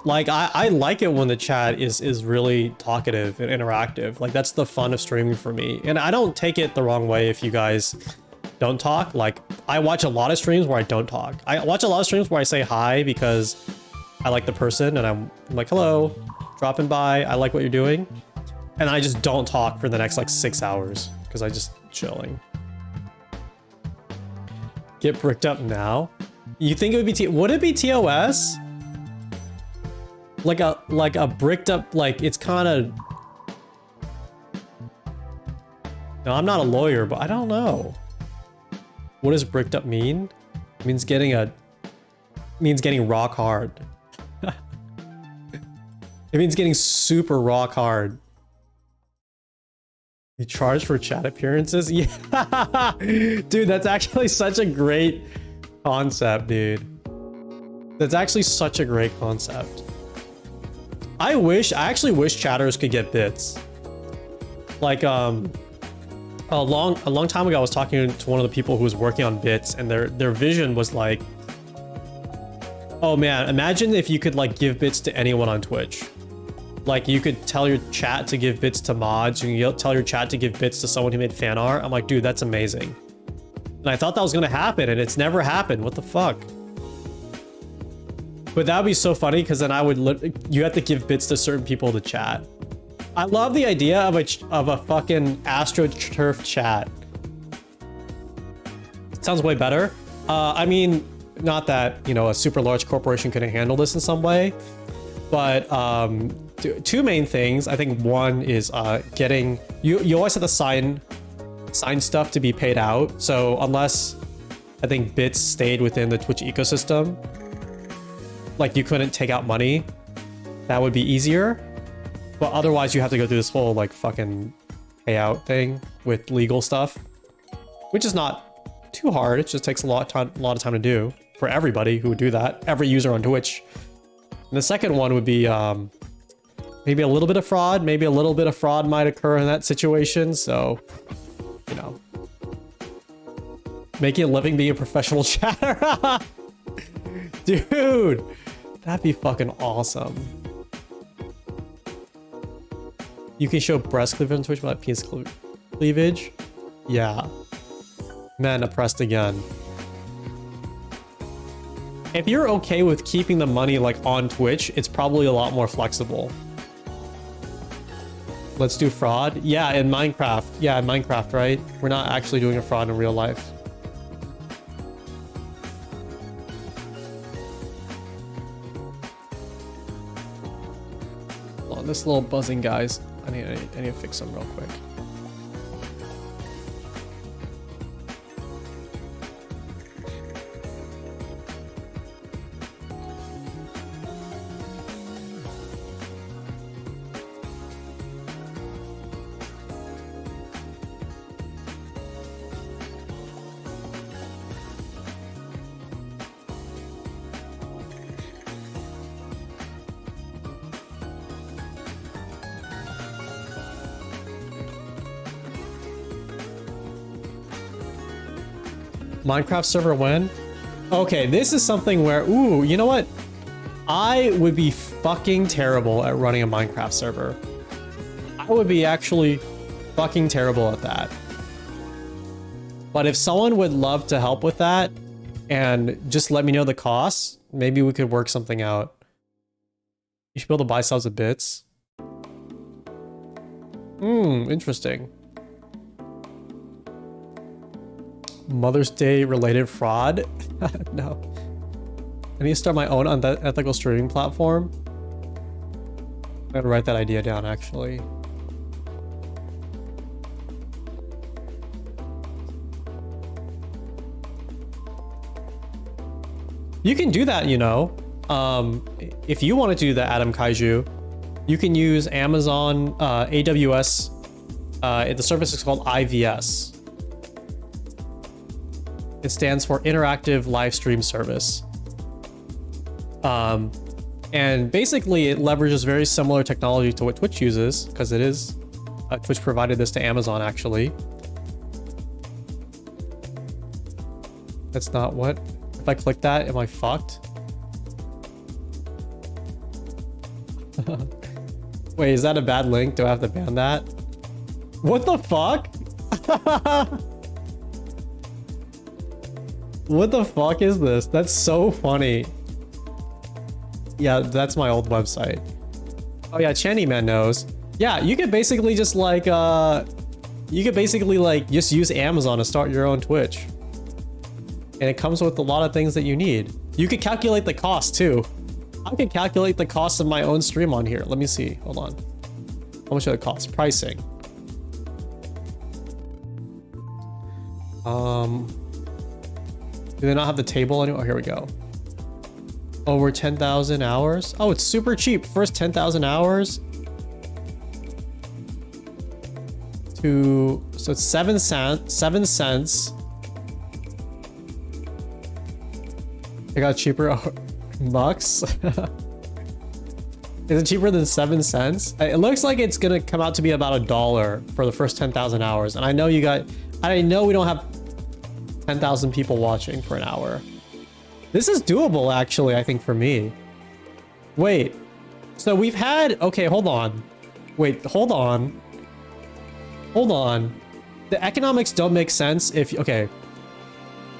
Like, I like it when the chat is really talkative and interactive. Like, that's the fun of streaming for me. And I don't take it the wrong way if you guys don't talk. Like, I watch a lot of streams where I don't talk. I watch a lot of streams where I say hi because I like the person and I'm like, hello, dropping by, I like what you're doing. And I just don't talk for the next like 6 hours because I just chilling. Get bricked up now? You think it would be would it be TOS? Like a bricked up, like it's kind of. No, I'm not a lawyer, but I don't know. What does bricked up mean? It means getting rock hard. It means getting super rock hard. You charge for chat appearances? Yeah. Dude, that's actually such a great concept, dude. That's actually such a great concept. I actually wish chatters could get bits. Like, a long time ago, I was talking to one of the people who was working on bits, and their vision was like, oh man, imagine if you could like give bits to anyone on Twitch. Like you could tell your chat to give bits to mods, you can tell your chat to give bits to someone who made fan art. I'm like, dude, that's amazing. And I thought that was gonna happen, and it's never happened. What the fuck? But that would be so funny, because then you have to give bits to certain people to chat. I love the idea of a fucking AstroTurf chat. It sounds way better. I mean, not that, you know, a super large corporation couldn't handle this in some way, but two main things. I think one is getting you always have to sign stuff to be paid out. So unless I think bits stayed within the Twitch ecosystem, like you couldn't take out money, that would be easier. But otherwise you have to go through this whole like fucking payout thing with legal stuff, which is not too hard. It just takes a lot of time to do for everybody who would do that, every user on Twitch. And the second one would be maybe a little bit of fraud. Maybe a little bit of fraud might occur in that situation. So, you know, making a living being a professional chatter. Dude, that'd be fucking awesome. You can show breast cleavage on Twitch without penis cleavage. Yeah. Man, oppressed again. If you're okay with keeping the money like on Twitch, it's probably a lot more flexible. Let's do fraud. Yeah, in Minecraft. Yeah, in Minecraft, right? We're not actually doing a fraud in real life. Hold on, this little buzzing, guys. I need to fix them real quick. Minecraft server when? Okay, this is something where, ooh, you know what? I would be fucking terrible at running a Minecraft server. I would be actually fucking terrible at that. But if someone would love to help with that and just let me know the costs, maybe we could work something out. You should be able to buy subs of bits. Interesting. Mother's Day related fraud? No. I need to start my own unethical streaming platform. I gotta write that idea down, actually. You can do that, you know. If you want to do that, Adam Kaiju, you can use Amazon AWS. The service is called IVS. It stands for Interactive Live Stream Service. And basically it leverages very similar technology to what Twitch uses, because it is Twitch provided this to Amazon, actually. That's not what? If I click that, am I fucked? Wait, is that a bad link? Do I have to ban that? What the fuck? What the fuck is this? That's so funny. Yeah, that's my old website. Oh yeah, Channy Man knows. Yeah, you could basically just like, just use Amazon to start your own Twitch. And it comes with a lot of things that you need. You could calculate the cost too. I could calculate the cost of my own stream on here. Let me see, hold on. How much would it cost? Pricing. Do they not have the table anymore? Oh, here we go. Over 10,000 hours. Oh, it's super cheap. First 10,000 hours. So it's 7 cents. I got cheaper bucks. Is it cheaper than 7 cents? It looks like it's gonna come out to be about $1 for the first 10,000 hours. And I know we don't have 10,000 people watching for an hour. This is doable, actually, I think, for me. Wait, so we've had, okay, hold on. Wait, hold on. Hold on. The economics don't make sense if, okay.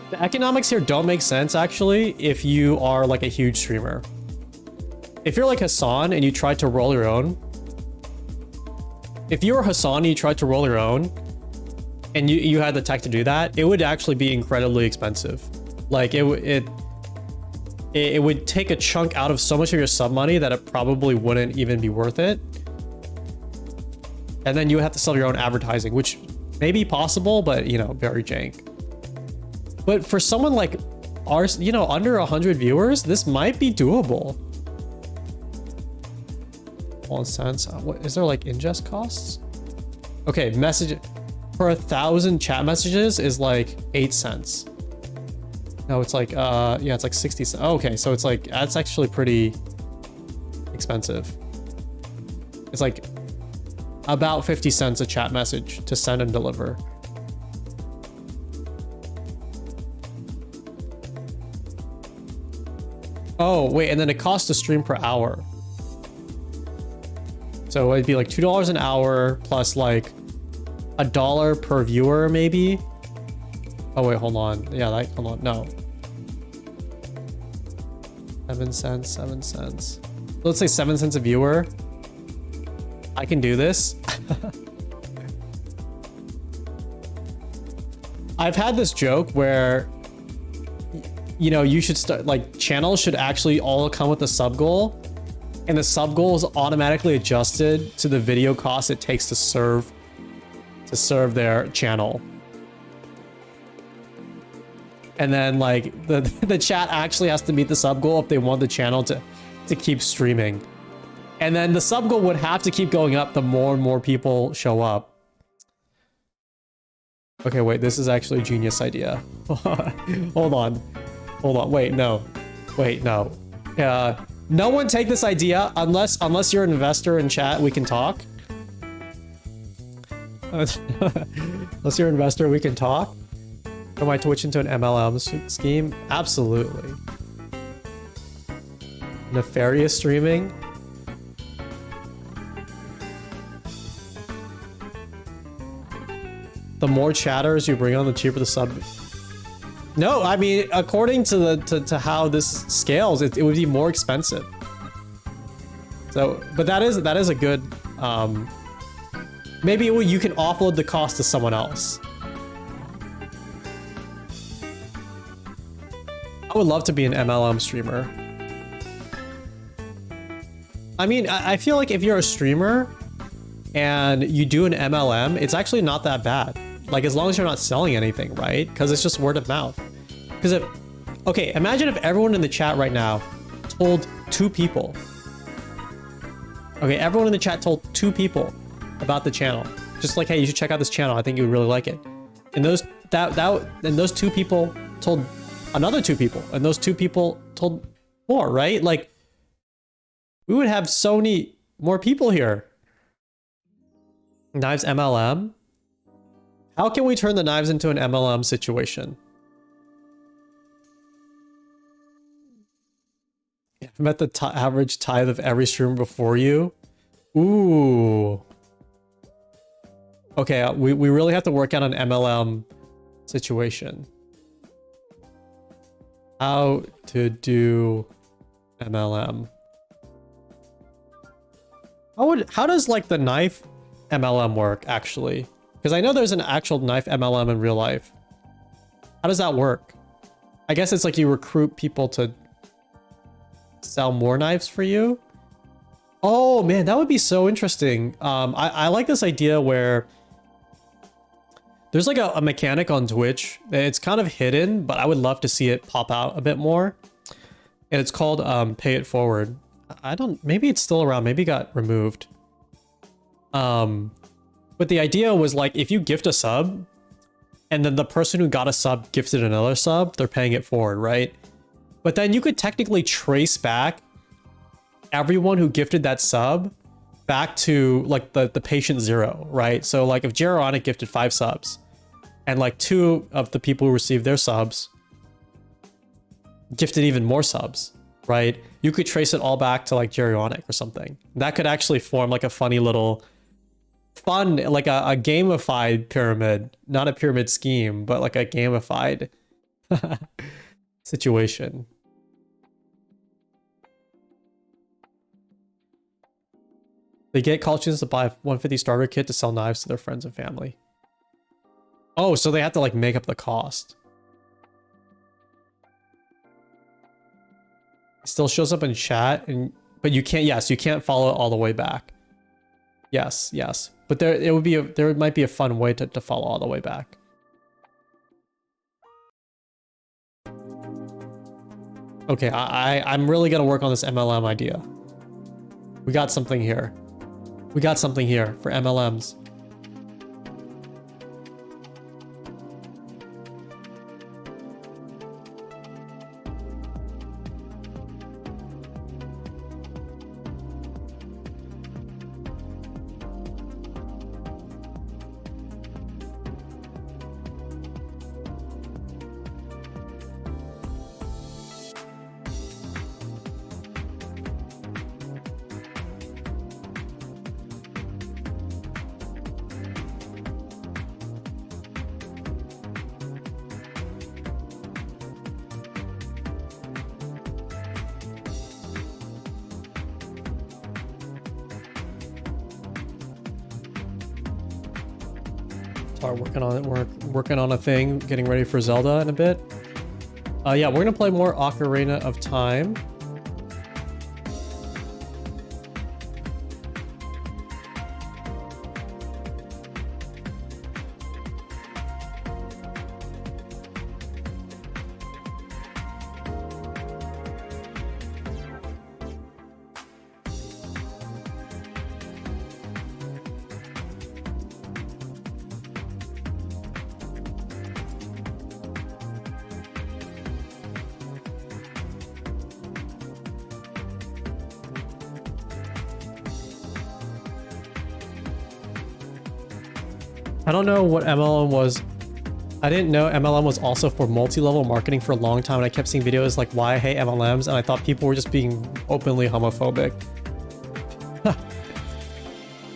The economics here don't make sense, actually, if you are like a huge streamer. If you're like Hassan and you tried to roll your own, if you were Hassan and you tried to roll your own, and you had the tech to do that, it would actually be incredibly expensive. Like it would take a chunk out of so much of your sub money that it probably wouldn't even be worth it. And then you would have to sell your own advertising, which may be possible, but you know, very jank. But for someone like ours, you know, under 100 viewers, this might be doable. 1 cent. What is there, like ingest costs? Okay, message for 1,000 chat messages is like 8 cents. No, it's like yeah, it's like 60 cents. Oh, okay, so it's like that's actually pretty expensive. It's like about 50 cents a chat message to send and deliver. Oh, wait, and then it costs a stream per hour. So it'd be like $2 an hour plus like $1 per viewer, maybe. Oh wait, hold on. Yeah, hold on. No. 7 cents, 7 cents. Let's say 7 cents a viewer. I can do this. I've had this joke where, you know, you should start, like, channels should actually all come with a sub goal, and the sub goal is automatically adjusted to the video cost it takes to serve their channel. And then like the chat actually has to meet the sub goal if they want the channel to keep streaming. And then the sub goal would have to keep going up the more and more people show up. Okay, wait, this is actually a genius idea. Hold on. Hold on. Wait, no. Wait, no. No one take this idea unless you're an investor in chat, we can talk. Unless you're an investor, we can talk. Turn my Twitch into an MLM scheme? Absolutely. Nefarious streaming? The more chatters you bring on, the cheaper the sub. No, I mean, according to the to how this scales, it would be more expensive. So, but that is a good. Maybe you can offload the cost to someone else. I would love to be an MLM streamer. I mean, I feel like if you're a streamer and you do an MLM, it's actually not that bad. Like, as long as you're not selling anything, right? Because it's just word of mouth. Because if, okay, imagine if everyone in the chat right now told 2 people. Okay, everyone in the chat told 2 people about the channel. Just like, hey, you should check out this channel. I think you would really like it. And those 2 people told another 2 people, and those 2 people told more, right? Like, we would have so many more people here. Knives MLM? How can we turn the knives into an MLM situation? I've met the average tithe of every streamer before you. Ooh. Okay, we really have to work out an MLM situation. How to do MLM. How does like the knife MLM work actually? Because I know there's an actual knife MLM in real life. How does that work? I guess it's like you recruit people to sell more knives for you. Oh man, that would be so interesting. I like this idea where there's like a mechanic on Twitch. It's kind of hidden, but I would love to see it pop out a bit more. And it's called Pay It Forward. Maybe it's still around. Maybe it got removed. But the idea was like, if you gift a sub and then the person who got a sub gifted another sub, they're paying it forward, right? But then you could technically trace back everyone who gifted that sub back to like the patient 0, right? So like if Jeronic gifted 5 subs and like 2 of the people who received their subs gifted even more subs, right? You could trace it all back to like Jeronic or something. That could actually form like a funny little like a gamified pyramid, not a pyramid scheme, but like a gamified situation. They get college students to buy a 150 starter kit to sell knives to their friends and family. Oh, so they have to like make up the cost. It still shows up in chat, but you can't. Yes, you can't follow it all the way back. Yes, yes, but there might be a fun way to follow all the way back. Okay, I'm really gonna work on this MLM idea. We got something here. We got something here for MLMs. Start working on it. We're working on a thing, getting ready for Zelda in a bit. Yeah, we're gonna play more Ocarina of Time. I don't know what MLM was I didn't know MLM was also for multi-level marketing for a long time, and I kept seeing videos like why I hate MLMs, and I thought people were just being openly homophobic.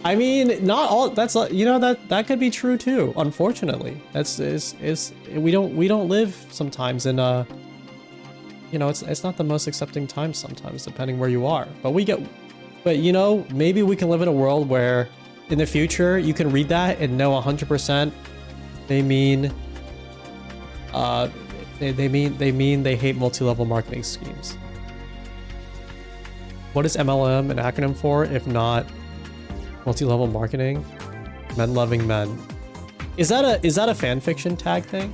I mean, not all. That's you know that could be true too. Unfortunately, that's we don't live sometimes in you know, it's not the most accepting time sometimes, depending where you are. But you know, maybe we can live in a world where in the future you can read that and know 100% they mean they hate multi-level marketing schemes. What is MLM an acronym for if not multi-level marketing? Men loving men. Is that a fan fiction tag thing?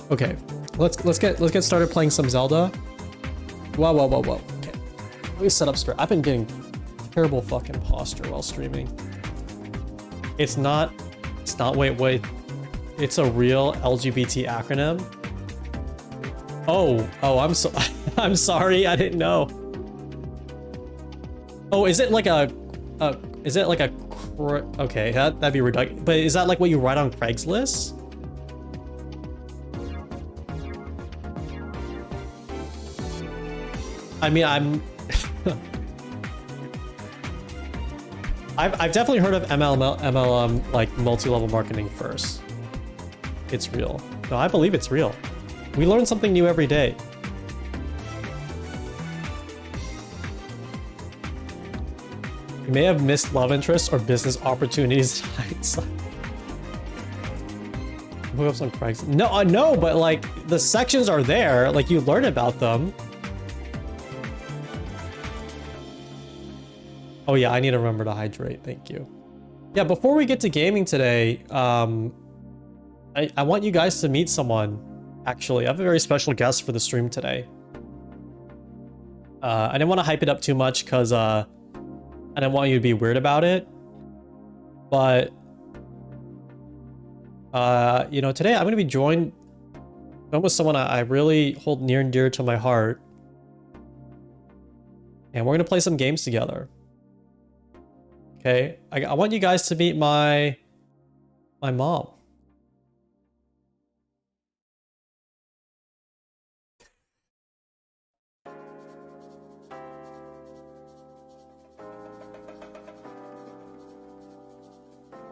Okay, let's get started playing some Zelda. Whoa. Okay, let me set up straight. I've been getting terrible fucking posture while streaming. It's not. Wait. It's a real LGBT acronym. Oh, I'm sorry. I didn't know. Oh, is it like a? Okay, that'd be redundant. But is that like what you write on Craigslist? I mean, I've definitely heard of MLM like multi-level marketing first. It's real. No, I believe it's real. We learn something new every day. You may have missed love interests or business opportunities. Hookups on Craigslist. No, no, but like the sections are there. Like you learn about them. Oh yeah, I need to remember to hydrate. Thank you. Yeah, before we get to gaming today, I want you guys to meet someone. Actually, I have a very special guest for the stream today. I didn't want to hype it up too much because I didn't want you to be weird about it. But you know, today I'm going to be joined with someone I really hold near and dear to my heart, and we're going to play some games together. Okay, I want you guys to meet my mom.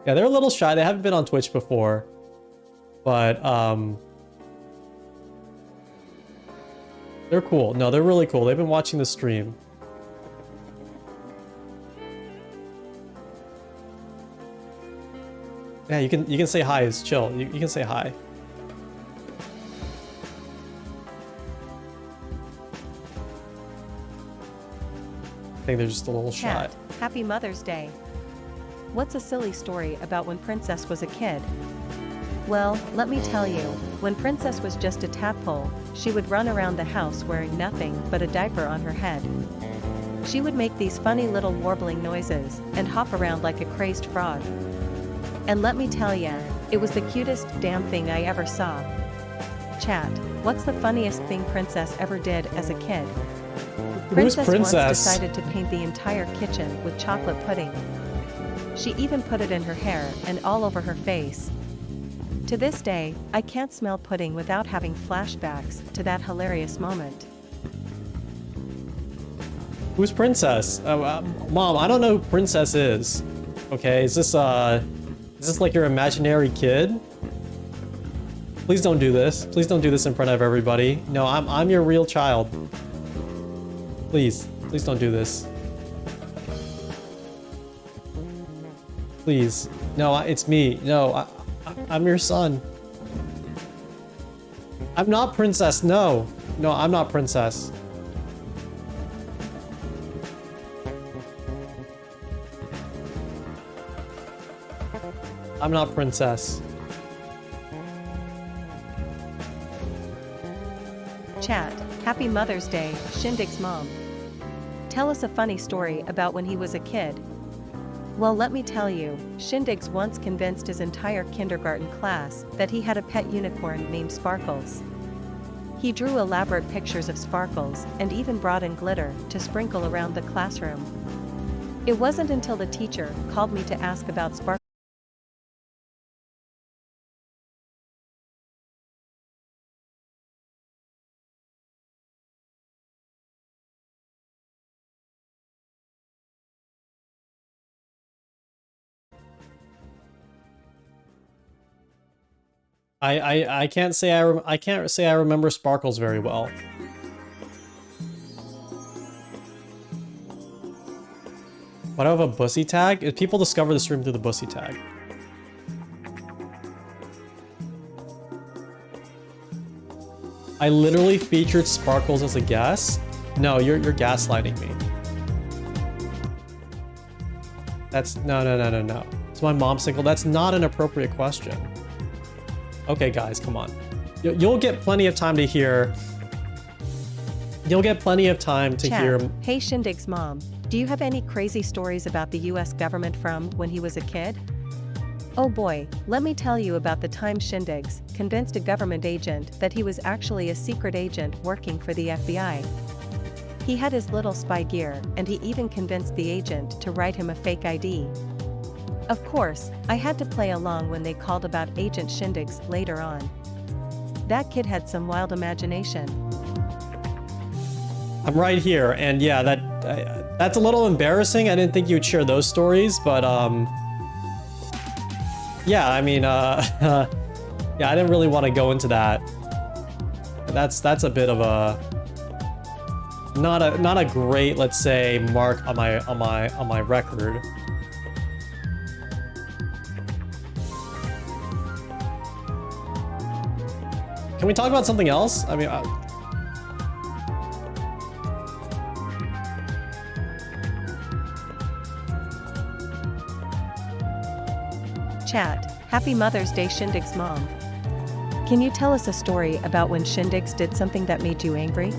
Yeah, they're a little shy. They haven't been on Twitch before, but they're cool. No, they're really cool. They've been watching the stream. Yeah, you can say hi. It's chill. You can say hi. I think they're just a little shy. Chat, happy Mother's Day. What's a silly story about when Princess was a kid? Well, let me tell you, when Princess was just a tadpole, she would run around the house wearing nothing but a diaper on her head. She would make these funny little warbling noises and hop around like a crazed frog. And let me tell ya, it was the cutest damn thing I ever saw. Chat, what's the funniest thing Princess ever did as a kid? Princess once decided to paint the entire kitchen with chocolate pudding. She even put it in her hair and all over her face. To this day, I can't smell pudding without having flashbacks to that hilarious moment. Who's Princess? Mom, I don't know who Princess is. Okay, is this like your imaginary kid? Please don't do this. Please don't do this in front of everybody. No, I'm your real child. Please don't do this. Please. No, it's me. No, I'm your son. I'm not Princess. No, I'm not Princess. I'm not Princess. Chat, happy Mother's Day, Shindigs mom. Tell us a funny story about when he was a kid. Well, let me tell you, Shindigs once convinced his entire kindergarten class that he had a pet unicorn named Sparkles. He drew elaborate pictures of sparkles and even brought in glitter to sprinkle around the classroom. It wasn't until the teacher called me to ask about sparkles. I can't say I can't say I remember sparkles very well. What do I have a bussy tag? If people discover the stream through the bussy tag. I literally featured sparkles as a guess. No, you're gaslighting me. That's no. It's my mom's single. That's not an appropriate question. Okay, guys, come on. You'll get plenty of time to hear. You'll get plenty of time to hear. Hey, Shindig's mom. Do you have any crazy stories about the US government from when he was a kid? Oh boy, let me tell you about the time Shindigs convinced a government agent that he was actually a secret agent working for the FBI. He had his little spy gear, and he even convinced the agent to write him a fake ID. Of course, I had to play along when they called about Agent Shindigs later on. That kid had some wild imagination. I'm right here, and yeah, that's a little embarrassing. I didn't think you'd share those stories, but yeah, I mean, yeah, I didn't really want to go into that. That's a bit of a not a great, let's say, mark on my record. Can we talk about something else? I mean, Chat, Happy Mother's Day, Shindig's mom. Can you tell us a story about when Shindigs did something that made you angry?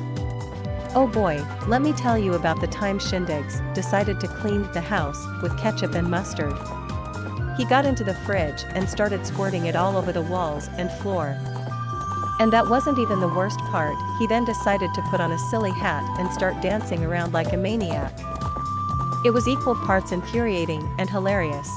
Oh boy, let me tell you about the time Shindigs decided to clean the house with ketchup and mustard. He got into the fridge and started squirting it all over the walls and floor. And that wasn't even the worst part. He then decided to put on a silly hat and start dancing around like a maniac. It was equal parts infuriating and hilarious.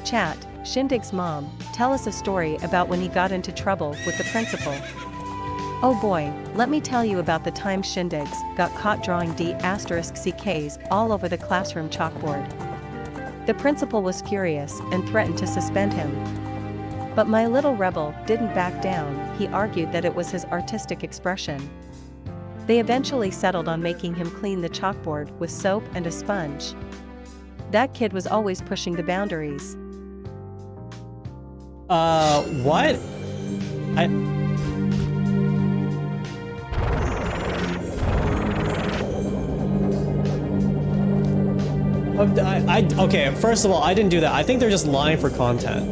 Chat, Shindig's mom, tell us a story about when he got into trouble with the principal. Oh boy, let me tell you about the time Shindigs got caught drawing D***CKs all over the classroom chalkboard. The principal was furious and threatened to suspend him. But my little rebel didn't back down. He argued that it was his artistic expression. They eventually settled on making him clean the chalkboard with soap and a sponge. That kid was always pushing the boundaries. What? Okay, first of all, I didn't do that. I think they're just lying for content.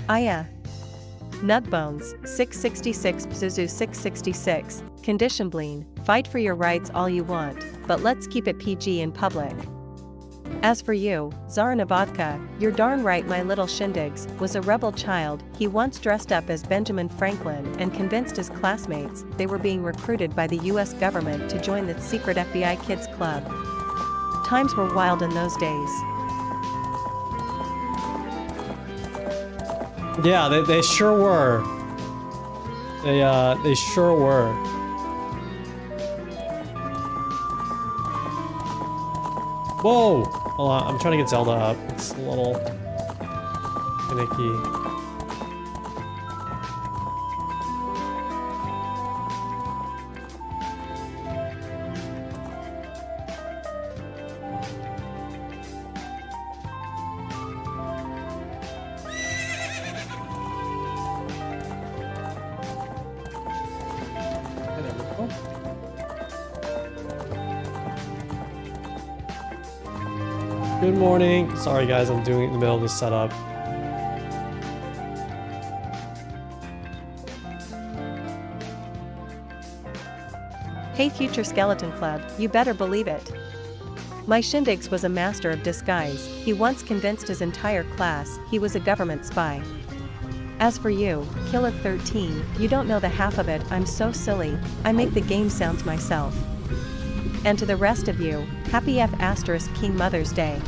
Aya. Nugbones, 666 Zuzu 666, Condition Bleen, fight for your rights all you want, but let's keep it PG in public. As for you, Zarna Vodka, you're darn right my little Shindigs was a rebel child. He once dressed up as Benjamin Franklin and convinced his classmates they were being recruited by the US government to join the secret FBI Kids Club. Times were wild in those days. Yeah, they sure were. They sure were. Whoa! Hold on, I'm trying to get Zelda up. It's a little finicky. Good morning. Sorry guys, I'm doing it in the middle of the setup. Hey Future Skeleton Club, you better believe it. My Shindigs was a master of disguise. He once convinced his entire class he was a government spy. As for you, Killer 13, you don't know the half of it. I'm so silly, I make the game sounds myself. And to the rest of you, happy F** King Mother's Day.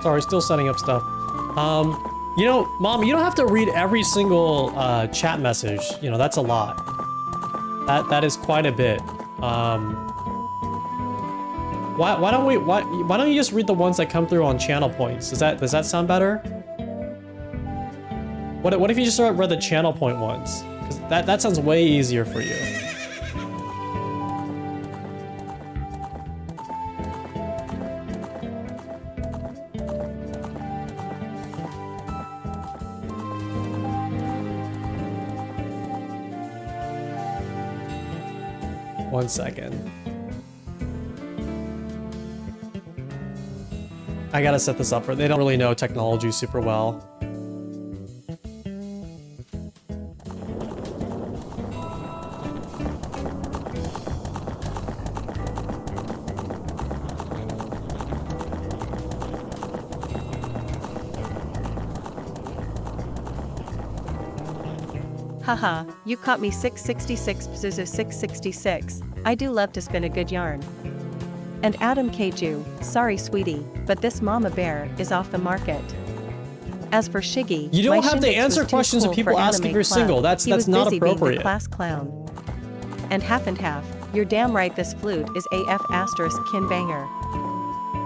Sorry, still setting up stuff. You know, Mom, you don't have to read every single chat message. You know, that's a lot. That is quite a bit. Why don't you just read the ones that come through on channel points? Does that sound better? What if you just read the channel point ones? Because that sounds way easier for you. One second. I gotta set this up for they don't really know technology super well. Haha, you caught me 666 Bzuzu 666. I do love to spin a good yarn. And Adam Keiju, sorry sweetie, but this mama bear is off the market. As for Shiggy, you don't my have to Shindigs answer was too questions cool if people for ask if Anime you're Club. single. That's He was not busy being appropriate. the class clown. And half, you're damn right this flute is AF * kin banger.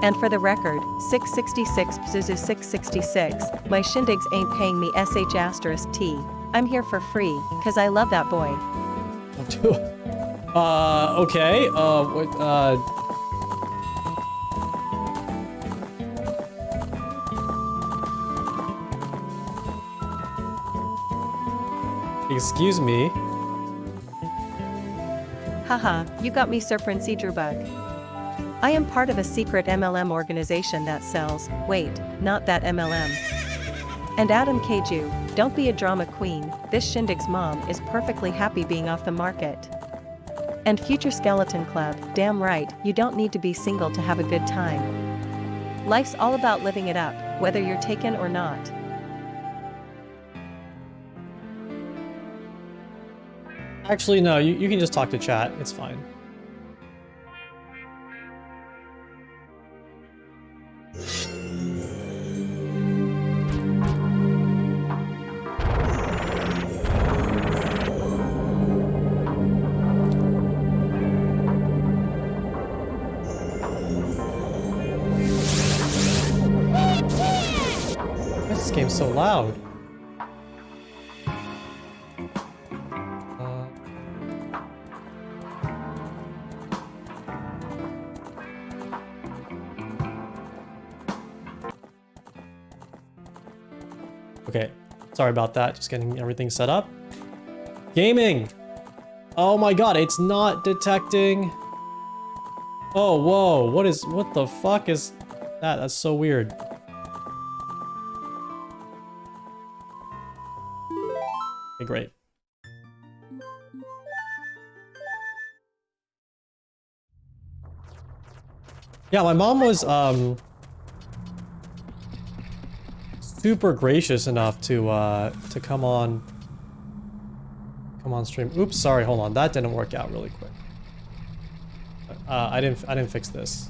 And for the record, 666 Bzuzu 666, my Shindigs ain't paying me sh *t. I'm here for free, cause I love that boy. Okay, excuse me. Haha, you got me Sir Prince Bug. I am part of a secret MLM organization that sells, wait, not that MLM. And Adam Keiju, don't be a drama queen, this Shindig's mom is perfectly happy being off the market. And Future Skeleton Club, damn right, you don't need to be single to have a good time. Life's all about living it up, whether you're taken or not. Actually, no, you can just talk to chat. It's fine. This game's so loud. Okay, sorry about that. Just getting everything set up. Gaming! Oh my god, it's not detecting. Oh, whoa, what the fuck is that? That's so weird. Okay, great. Yeah, my mom was, super gracious enough to come on stream. Oops, sorry, hold on. That didn't work out really quick. I didn't fix this.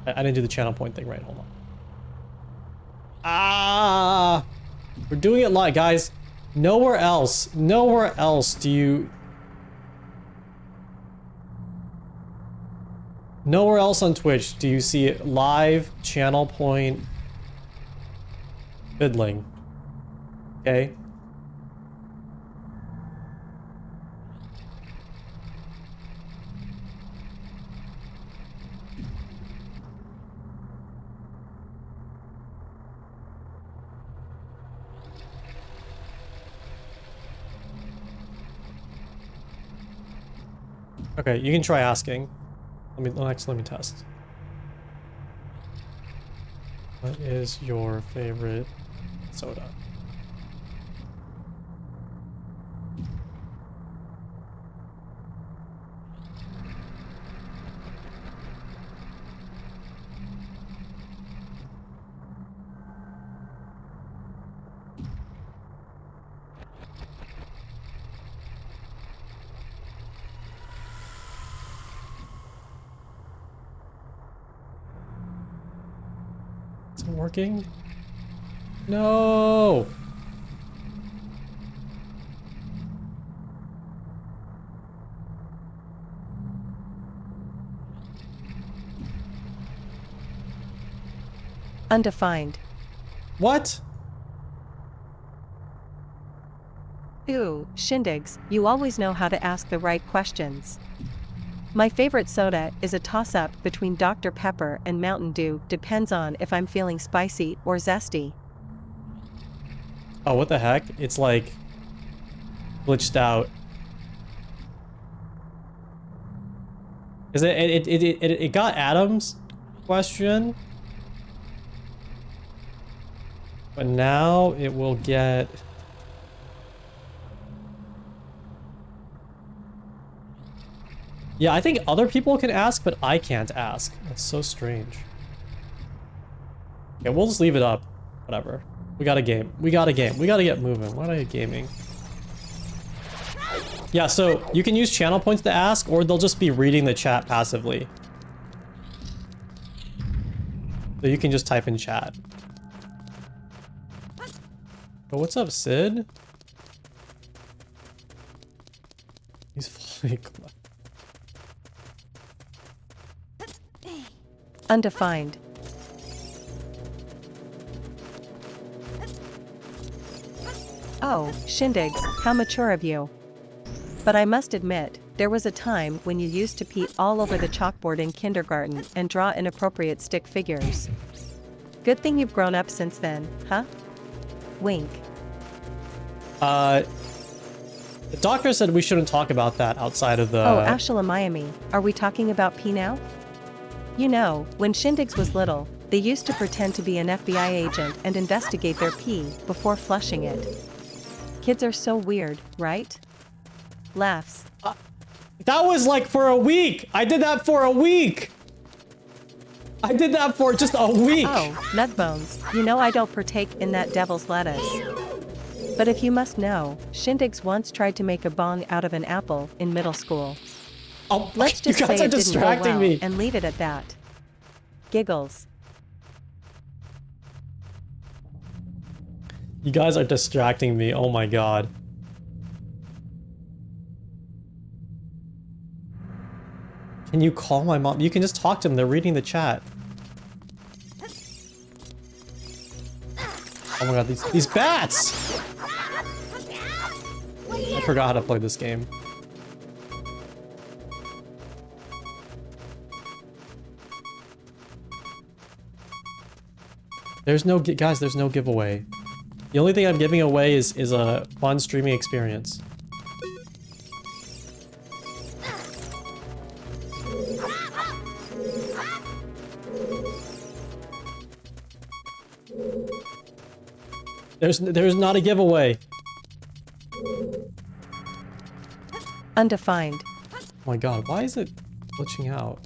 I didn't do the channel point thing right. Hold on. Ah! We're doing it live, guys. Nowhere else do you... Nowhere else on Twitch do you see live channel point fiddling. Okay? Okay, you can try asking. Let me test. What is your favorite soda? Is it working? No! Undefined. What? Ooh, Shindigs, you always know how to ask the right questions. My favorite soda is a toss-up between Dr. Pepper and Mountain Dew, depends on if I'm feeling spicy or zesty. Oh, what the heck? It's like glitched out. Is it got Adam's question, but now it will get... Yeah, I think other people can ask, but I can't ask. That's so strange. Yeah, we'll just leave it up. Whatever. We got a game. We got a game. We gotta get moving. Why are you gaming? Yeah, so you can use channel points to ask, or they'll just be reading the chat passively. So you can just type in chat. Oh, what's up, Sid? He's fully... Undefined. Oh, Shindigs, how mature of you. But I must admit, there was a time when you used to pee all over the chalkboard in kindergarten and draw inappropriate stick figures. Good thing you've grown up since then, huh? Wink. The doctor said we shouldn't talk about that outside of the... Oh, Ashla Miami, are we talking about pee now? You know, when Shindigs was little, they used to pretend to be an FBI agent and investigate their pee before flushing it. Kids are so weird, right? Laughs. That was like for a week! I did that for a week! I did that for just a week! Oh, Nutbones, you know I don't partake in that devil's lettuce. But if you must know, Shindigs once tried to make a bong out of an apple in middle school. Oh, let's just say it didn't go well and leave it at that. Giggles. You guys are distracting me, oh my god. Can you call my mom? You can just talk to them, they're reading the chat. Oh my god, these bats! I forgot how to play this game. There's no guys, there's no giveaway. The only thing I'm giving away is a fun streaming experience. There's not a giveaway. Undefined. Oh my god, why is it glitching out?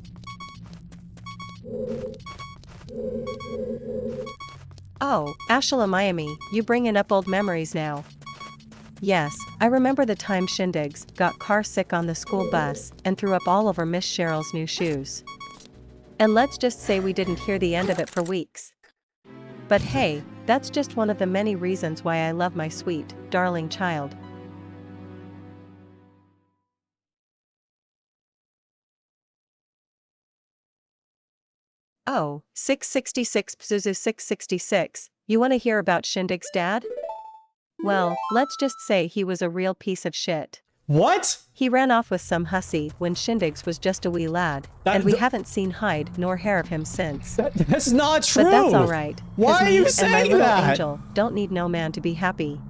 Oh, Ashla Miami, you bringing up old memories now. Yes, I remember the time Shindigs got car sick on the school bus and threw up all over Miss Cheryl's new shoes. And let's just say we didn't hear the end of it for weeks. But hey, that's just one of the many reasons why I love my sweet, darling child. Oh, 666 Pzuzu 666, you wanna hear about Shindig's dad? Well, let's just say he was a real piece of shit. What? He ran off with some hussy when Shindigs was just a wee lad, and we haven't seen hide nor hair of him since. That's not true! But that's alright. Why are you saying and my little that? angel don't need no man to be happy.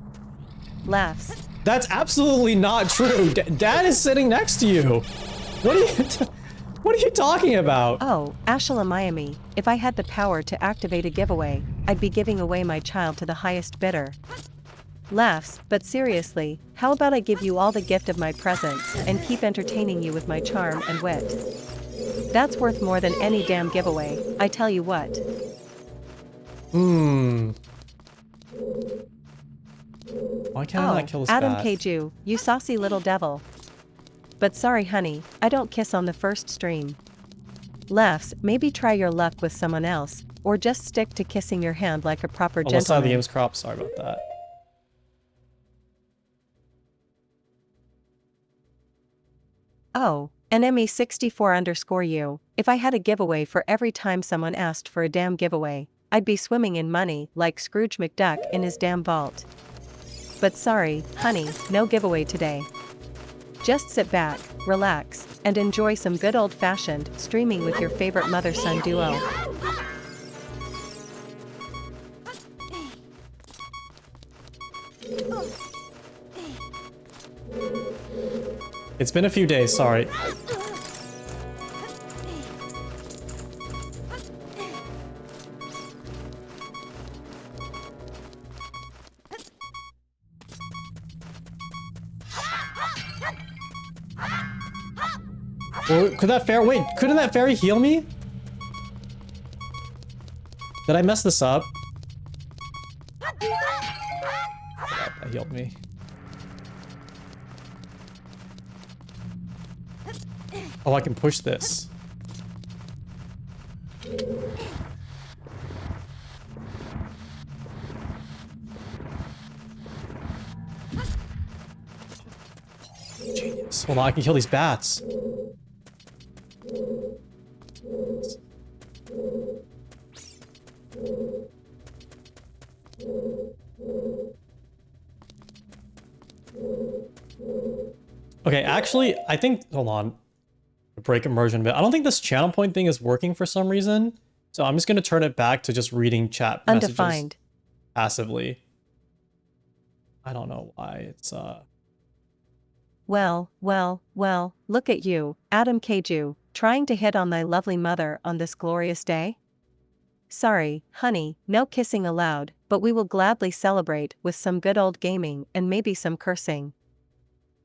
Laughs. That's absolutely not true. Dad is sitting next to you. What are you what are you talking about? Oh, Ashla Miami, if I had the power to activate a giveaway, I'd be giving away my child to the highest bidder. Laughs, but seriously, how about I give you all the gift of my presence and keep entertaining you with my charm and wit? That's worth more than any damn giveaway, I tell you what. Why can't I not kill this Adam bat? Kju, you saucy little devil. But sorry honey, I don't kiss on the first stream. Laughs, maybe try your luck with someone else, or just stick to kissing your hand like a proper Left side of the gentleman. game's crop, sorry about that. Oh, an ME64_you, if I had a giveaway for every time someone asked for a damn giveaway, I'd be swimming in money like Scrooge McDuck in his damn vault. But sorry, honey, no giveaway today. Just sit back, relax, and enjoy some good old-fashioned streaming with your favorite mother-son duo. It's been a few days, sorry. Well, could that fairy- wait, couldn't that fairy heal me? Did I mess this up? That healed me. Oh, I can push this. Genius. Hold on, I can kill these bats. Okay, actually, I think, hold on. Break immersion bit. I don't think this channel point thing is working for some reason. So I'm just going to turn it back to just reading chat messages Undefined. passively. I don't know why it's Well, look at you, Adam Kju, trying to hit on thy lovely mother on this glorious day? Sorry, honey, no kissing allowed, but we will gladly celebrate with some good old gaming and maybe some cursing.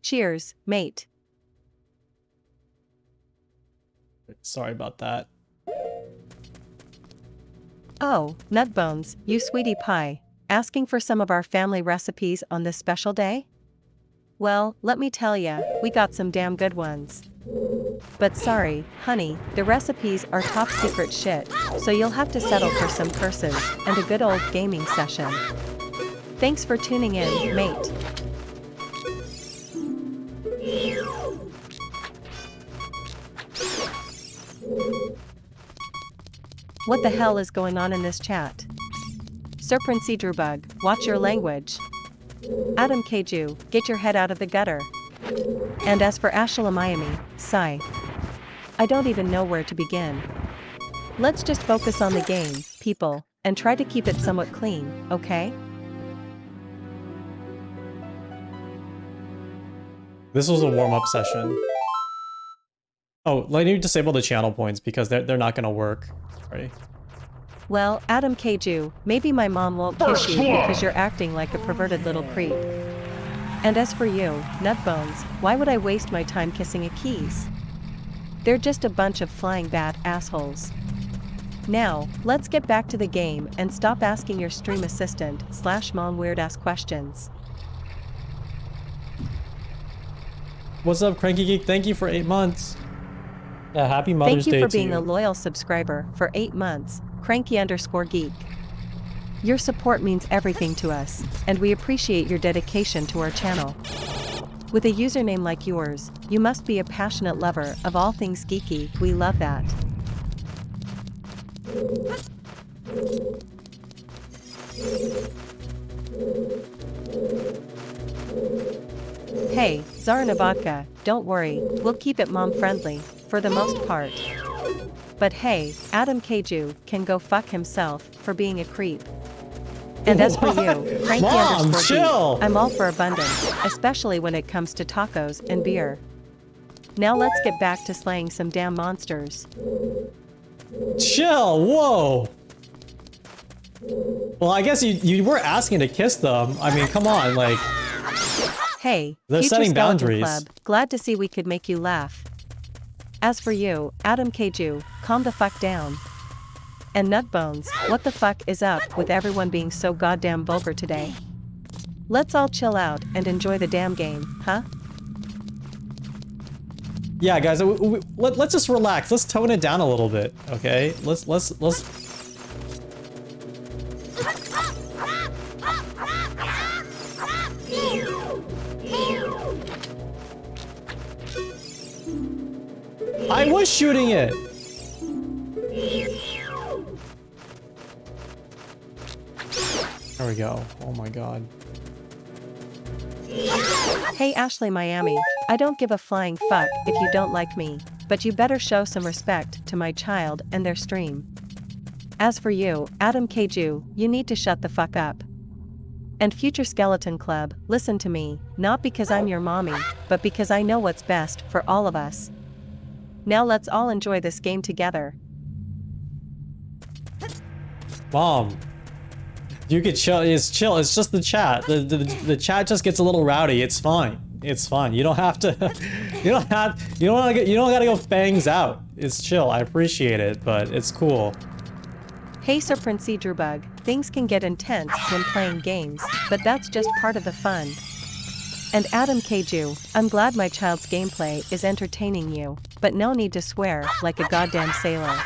Cheers, mate. sorry about that. Oh, Nutbones, you sweetie pie, asking for some of our family recipes on this special day? Well, let me tell ya, we got some damn good ones. But sorry, honey, the recipes are top secret shit, so you'll have to settle for some curses and a good old gaming session. Thanks for tuning in, mate. What the hell is going on in this chat? Serpent Drewbug, watch your language. Adam Kju, get your head out of the gutter. And as for Ashla Miami, sigh. I don't even know where to begin. Let's just focus on the game, people, and try to keep it somewhat clean, okay? This was a warm-up session. Oh, let me disable the channel points because they're not gonna work. Ready? Well, Adam Kju, maybe my mom won't kiss you because you're acting like a perverted little creep. And as for you, Nutbones, why would I waste my time kissing a keys? They're just a bunch of flying bat assholes. Now, let's get back to the game and stop asking your stream assistant / mom weird ass questions. What's up, Cranky Geek? Thank you for 8 months. Yeah, happy Mother's Day to you. Thank you for being a loyal subscriber for 8 months, Cranky_Geek. Your support means everything to us, and we appreciate your dedication to our channel. With a username like yours, you must be a passionate lover of all things geeky. We love that. Hey, Zarna Vodka, don't worry, we'll keep it mom-friendly, for the most part. But hey, Adam Kju can go fuck himself for being a creep. And as for you, Cranky Mom, chill. I'm all for abundance, especially when it comes to tacos and beer. Now let's get back to slaying some damn monsters. Chill, whoa. Well, I guess you were asking to kiss them. I mean, come on, like... Hey, they're Future setting Skeleton boundaries. Club, glad to see we could make you laugh. As for you, Adam Kju, calm the fuck down. And Nutbones, what the fuck is up with everyone being so goddamn vulgar today? Let's all chill out and enjoy the damn game, huh? Yeah, guys, let's just relax. Let's tone it down a little bit, okay? Let's... I was shooting it! There we go. Oh my god. Hey Ashley Miami, I don't give a flying fuck if you don't like me, but you better show some respect to my child and their stream. As for you, Adam Kju, you need to shut the fuck up. And Future Skeleton Club, listen to me, not because I'm your mommy, but because I know what's best for all of us. Now let's all enjoy this game together. Mom. You could chill. It's chill. It's just the chat. The chat just gets a little rowdy. It's fine. It's fine. You don't have to. You don't gotta go fangs out. It's chill. I appreciate it, but it's cool. Hey Sir Prince Drewbug, things can get intense when playing games, but that's just part of the fun. And Adam Kju, I'm glad my child's gameplay is entertaining you, but no need to swear like a goddamn sailor.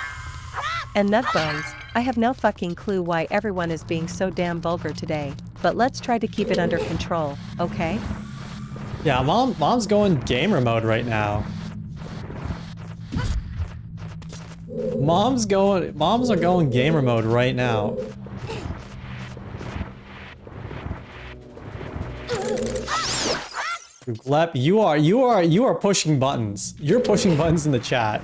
And Nutbones, I have no fucking clue why everyone is being so damn vulgar today, but let's try to keep it under control, okay? Yeah, mom's going gamer mode right now. Moms are going gamer mode right now. Glep, you are pushing buttons. You're pushing buttons in the chat.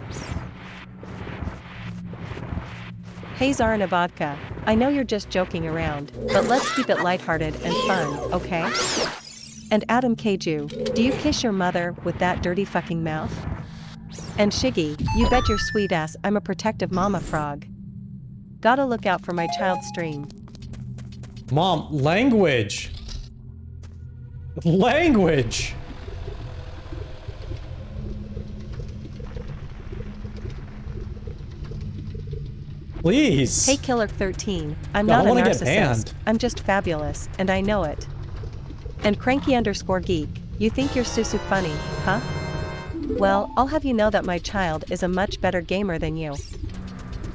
Hey Zarna Vodka, I know you're just joking around, but let's keep it lighthearted and fun, okay? And Adam Kju, do you kiss your mother with that dirty fucking mouth? And Shiggy, you bet your sweet ass I'm a protective mama frog. Gotta look out for my child's stream. Mom, language! Language! Please! Hey Killer13, I'm I not a wanna get narcissist, banned. I'm just fabulous, and I know it. And Cranky_geek, you think you're Susu funny, huh? Well, I'll have you know that my child is a much better gamer than you.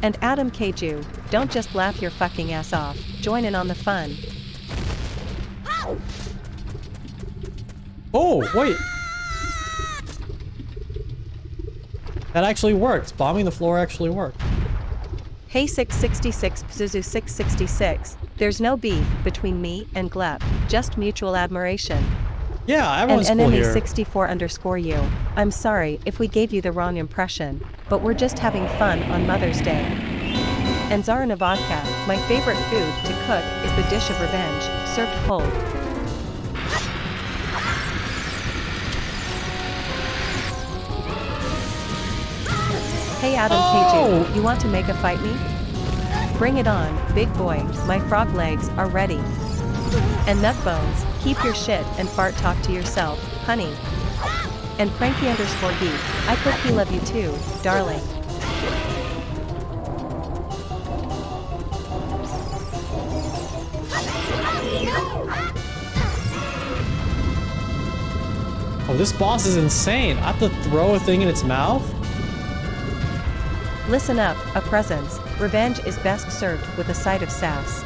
And Adam Kju, don't just laugh your fucking ass off, join in on the fun. Oh, wait! That actually worked. Bombing the floor actually worked. Hey 666 Zuzu 666, there's no beef between me and Glep, just mutual admiration. Yeah, everyone's and cool enemy here. 64_you, I'm sorry if we gave you the wrong impression, but we're just having fun on Mother's Day. And Zarna Vodka, my favorite food to cook is the dish of revenge, served cold. Hey Adam Kju, you want to make a fight me? Bring it on, big boy, my frog legs are ready. And Nutbones, keep your shit and fart talk to yourself, honey. And Cranky_geek, I cookie love you too, darling. Oh, this boss is insane. I have to throw a thing in its mouth? Listen up, a presence, revenge is best served with a side of sass.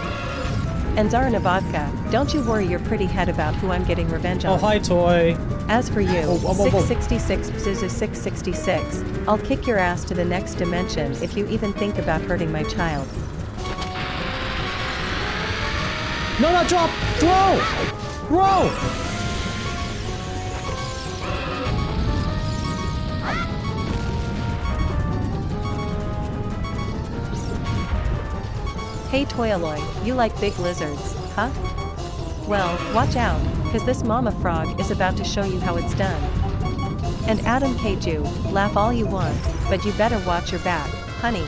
And Zarna Vodka, don't you worry your pretty head about who I'm getting revenge on. Oh, hi, Toy. As for you, Whoa, whoa, whoa, whoa. 666 Bzuzu 666, I'll kick your ass to the next dimension if you even think about hurting my child. No, not drop! Throw! Throw! Hey Toyaloy, you like big lizards, huh? Well, watch out, cause this mama frog is about to show you how it's done. And Adam Kju, laugh all you want, but you better watch your back, honey.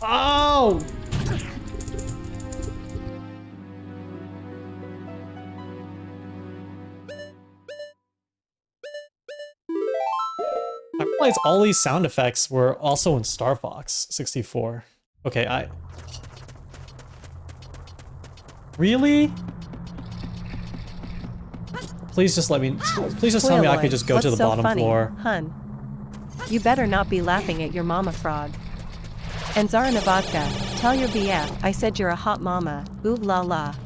Oh! I realized all these sound effects were also in Star Fox 64. Okay, Really? Please just let me... Please just tell me I could just go to the bottom floor. Hun? You better not be laughing at your mama frog. And Zarna Vodka, tell your BF I said you're a hot mama, ooh la la.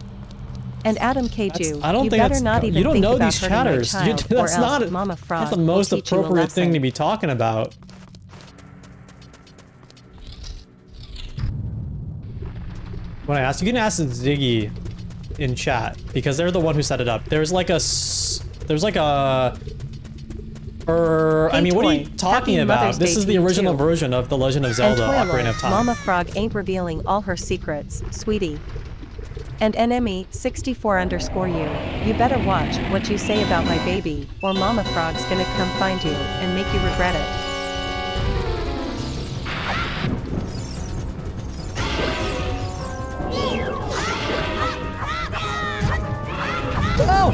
And Adam Kju, I don't you think better that's, not even you don't think know about these hurting my chatters. child, That's or not, else mama frog not the most will teach you a appropriate thing lesson. to be talking about. When I asked, you can ask Ziggy in chat because they're the one who set it up. There's like a, I mean, what are you talking about? This is the original version of The Legend of Zelda: Ocarina of Time. Mama Frog ain't revealing all her secrets, sweetie. And enemy 64_you, you better watch what you say about my baby, or Mama Frog's gonna come find you and make you regret it. Oh!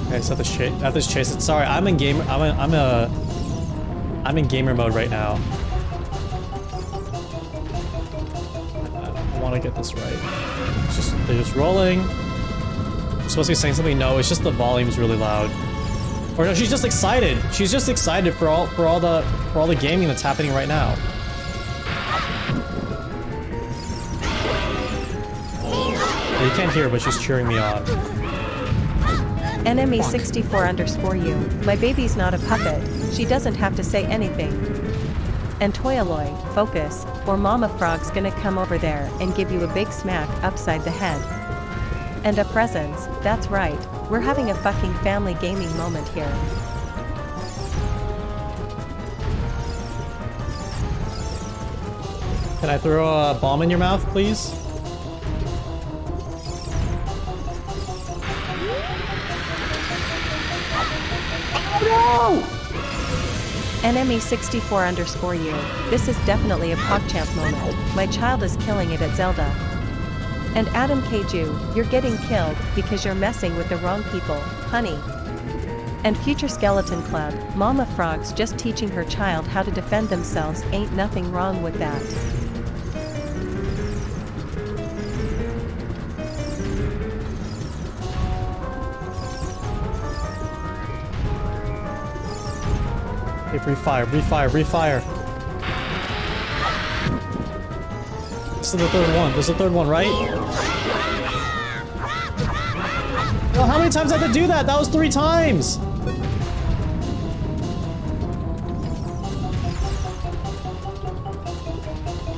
Okay, so this chase. Sorry, I'm in gamer. I'm in gamer mode right now. I want to get this right. They're just rolling. I'm supposed to be saying something. No, it's just the volume's really loud. Or no, she's just excited. She's just excited for all the gaming that's happening right now. You can't hear her, but she's cheering me on. Enemy 64_you, my baby's not a puppet, she doesn't have to say anything. And Toyaloy, focus, or Mama Frog's gonna come over there and give you a big smack upside the head. And a presents, that's right, we're having a fucking family gaming moment here. Can I throw a bomb in your mouth, please? No! Enemy 64_you, this is definitely a PogChamp moment, my child is killing it at Zelda. And Adam Kju, you're getting killed because you're messing with the wrong people, honey. And Future Skeleton Club, Mama Frog's just teaching her child how to defend themselves, ain't nothing wrong with that. Okay, refire. This is the third one. This is the third one, right? Well, how many times did I have to do that? That was 3 times!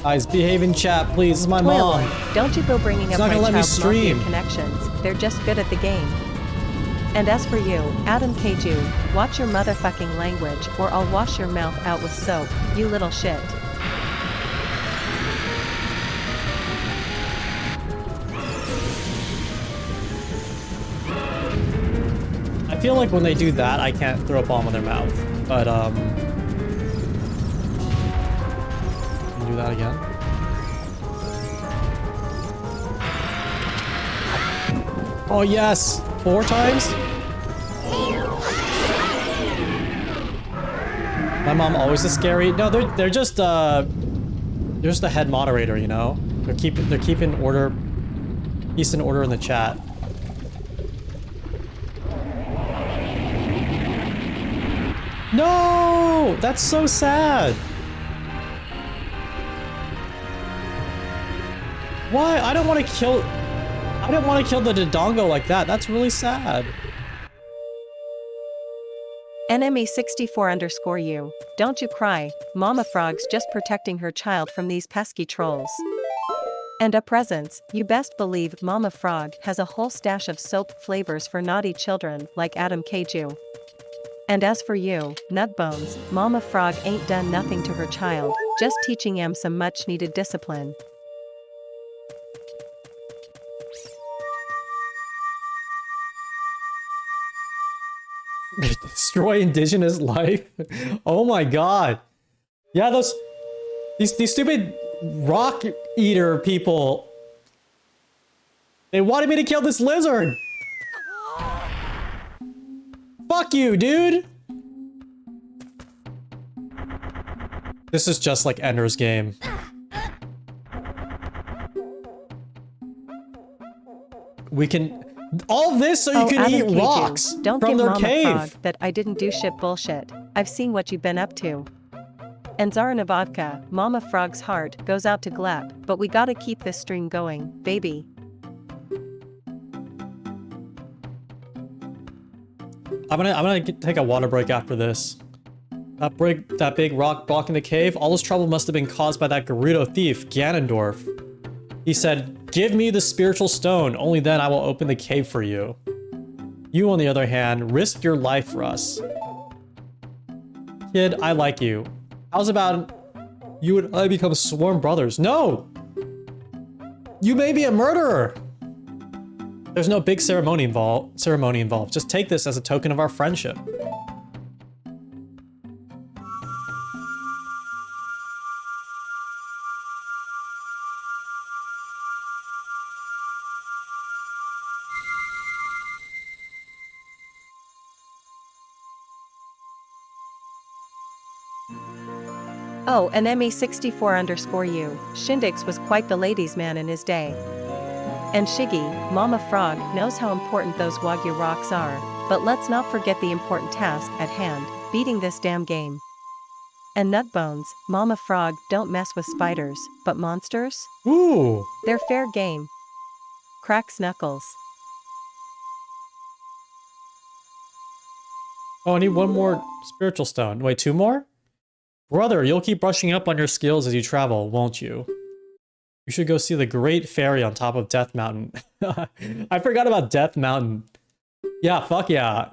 Guys, behave in chat, please. This is my mom. Don't you go bringing up my child's stream connections. They're just good at the game. And as for you, Adam Kju, watch your motherfucking language or I'll wash your mouth out with soap, you little shit. I feel like when they do that, I can't throw a bomb in their mouth. But, can you do that again? Oh, yes! 4 times? My mom always is scary. No, they're just the head moderator, you know? They're keeping order, peace and order in the chat. No! That's so sad. Why? I don't want to kill... I didn't want to kill the Dodongo like that. That's really sad. NME64_you. Don't you cry. Mama Frog's just protecting her child from these pesky trolls. And a presents, you best believe Mama Frog has a whole stash of soap flavors for naughty children like Adam Keiju. And as for you, Nutbones, Mama Frog ain't done nothing to her child, just teaching him some much needed discipline. Destroy indigenous life? Oh my god. Yeah, these stupid rock eater people. They wanted me to kill this lizard. Fuck you, dude. This is just like Ender's Game. We can... All this so you can Adam eat Keiju, rocks don't from give their Mama cave. Frog that I didn't do shit bullshit. I've seen what you've been up to. And Zarina Vodka, Mama Frog's heart goes out to Glep, but we gotta keep this stream going, baby. I'm gonna take a water break after this. That big rock blocking the cave. All this trouble must have been caused by that Gerudo thief, Ganondorf. He said, "Give me the spiritual stone, only then I will open the cave for you. You, on the other hand, risk your life for us. Kid, I like you. How's about you and I become sworn brothers?" No! You may be a murderer! There's no big ceremony involved. Just take this as a token of our friendship. Oh, and ME64_you. Shindigs was quite the ladies' man in his day. And Shiggy, Mama Frog knows how important those Wagyu rocks are, but let's not forget the important task at hand, beating this damn game. And Nutbones, Mama Frog don't mess with spiders, but monsters? Ooh! They're fair game. Cracks knuckles. Oh, I need one more spiritual stone. Wait, two more? Brother, you'll keep brushing up on your skills as you travel, won't you? You should go see the Great Fairy on top of Death Mountain. I forgot about Death Mountain. Yeah, fuck yeah.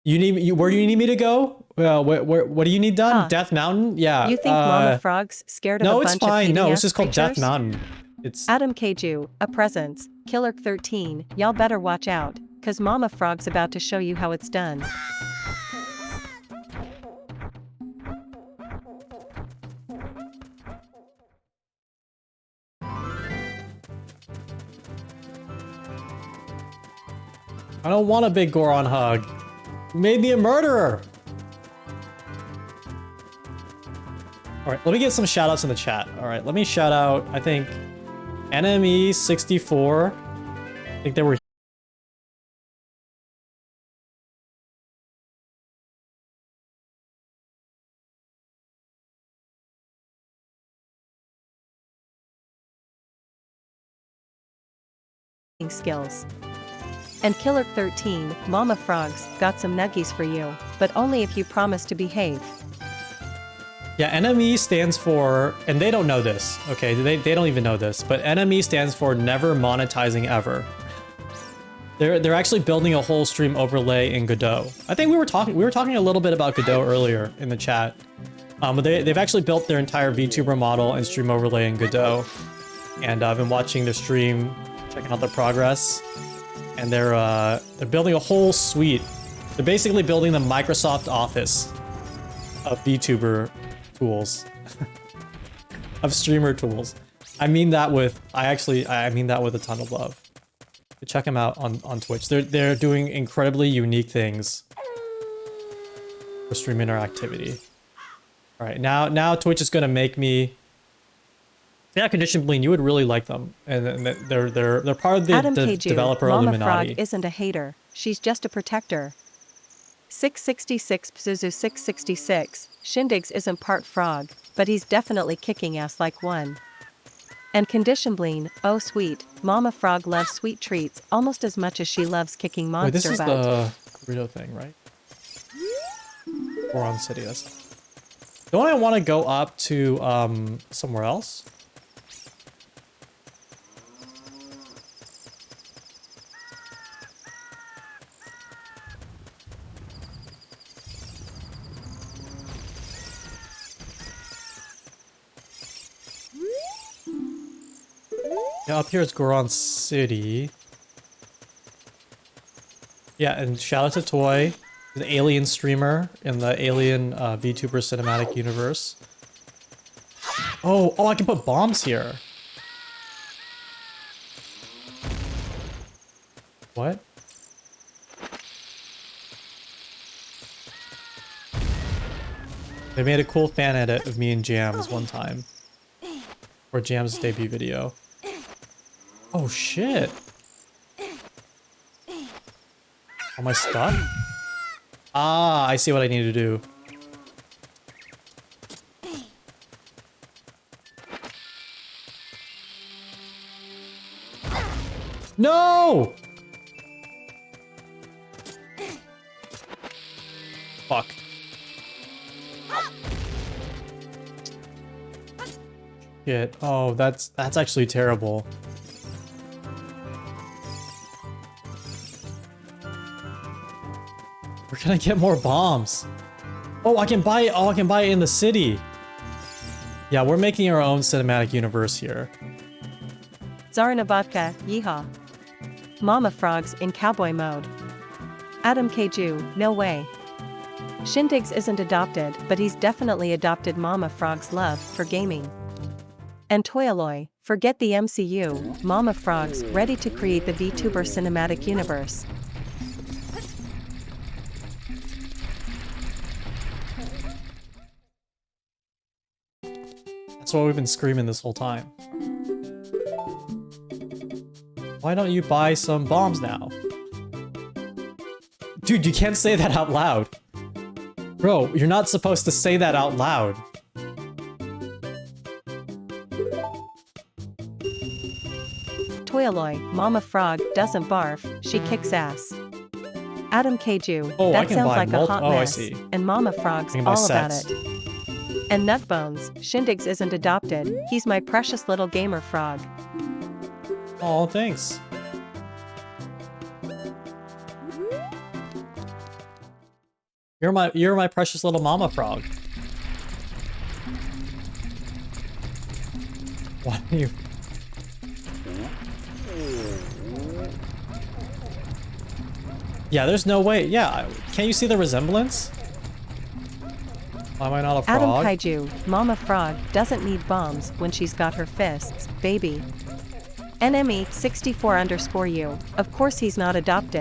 Where do you need me to go? What do you need done? Huh. Death Mountain? Yeah. You think Mama Frog's scared of a bunch of No, it's fine. No, it's just called Death creatures? Mountain. It's Adam Keiju, a presence, Killer 13, y'all better watch out, cause Mama Frog's about to show you how it's done. I don't want a big Goron hug. You made me a murderer. All right, let me get some shout outs in the chat. All right, let me shout out, I think, NME64. I think they were skills. And Killer 13, Mama Frog's got some nuggies for you, but only if you promise to behave. Yeah, NME stands for, and they don't know this, okay? They don't even know this, but NME stands for never monetizing ever. They're actually building a whole stream overlay in Godot. I think we were talking a little bit about Godot earlier in the chat. But they've actually built their entire VTuber model and stream overlay in Godot. And I've been watching their stream, checking out their progress. And they're building a whole suite. They're basically building the Microsoft Office of VTuber tools, of streamer tools. I mean that with a ton of love. Check them out on Twitch. They're doing incredibly unique things for stream interactivity. All right, now Twitch is gonna make me. Yeah, Condition Bleen, you would really like them, and they're part of the Adam Keiju, developer Mama Illuminati. Frog isn't a hater, she's just a protector. 666 Bzuzu 666, Shindigs isn't part frog, but he's definitely kicking ass like one. And Condition Bleen, oh sweet, Mama Frog loves sweet treats almost as much as she loves kicking monster Wait, this is butt. the burrito thing, right? Goron City, that's... Don't I want to go up to, somewhere else? Yeah, up here is Goron City. Yeah, and shout out to Toy, the alien streamer in the alien VTuber cinematic universe. Oh, I can put bombs here. What? They made a cool fan edit of me and Jams one time. For Jams' debut video. Oh shit! Am I stuck? Ah, I see what I need to do. No! Fuck. Shit. Oh, that's actually terrible. We're gonna get more bombs. Oh, I can buy it in the city. Yeah, we're making our own cinematic universe here. Zarina Vodka, yeehaw. Mama Frogs in cowboy mode. Adam Keju, no way. Shindigs isn't adopted, but he's definitely adopted Mama Frog's love for gaming. And Toyaloy, forget the MCU, Mama Frog's ready to create the VTuber cinematic universe. That's what we've been screaming this whole time. Why don't you buy some bombs now? Dude, you can't say that out loud. Bro, you're not supposed to say that out loud. Toyaloy, Mama Frog doesn't barf, she kicks ass. Adam Keju, Oh, that sounds like a hot I mess, see. and Mama Frog's I can buy all about sets. it. And Nutbones, Shindigs isn't adopted, he's my precious little gamer frog. Oh, thanks. You're my precious little mama frog. Why are you? Yeah, there's no way. Yeah, can't you see the resemblance? Why am I not a frog? Adam Kaiju, Mama Frog doesn't need bombs when she's got her fists, baby. NME64_U, of course he's not adopted.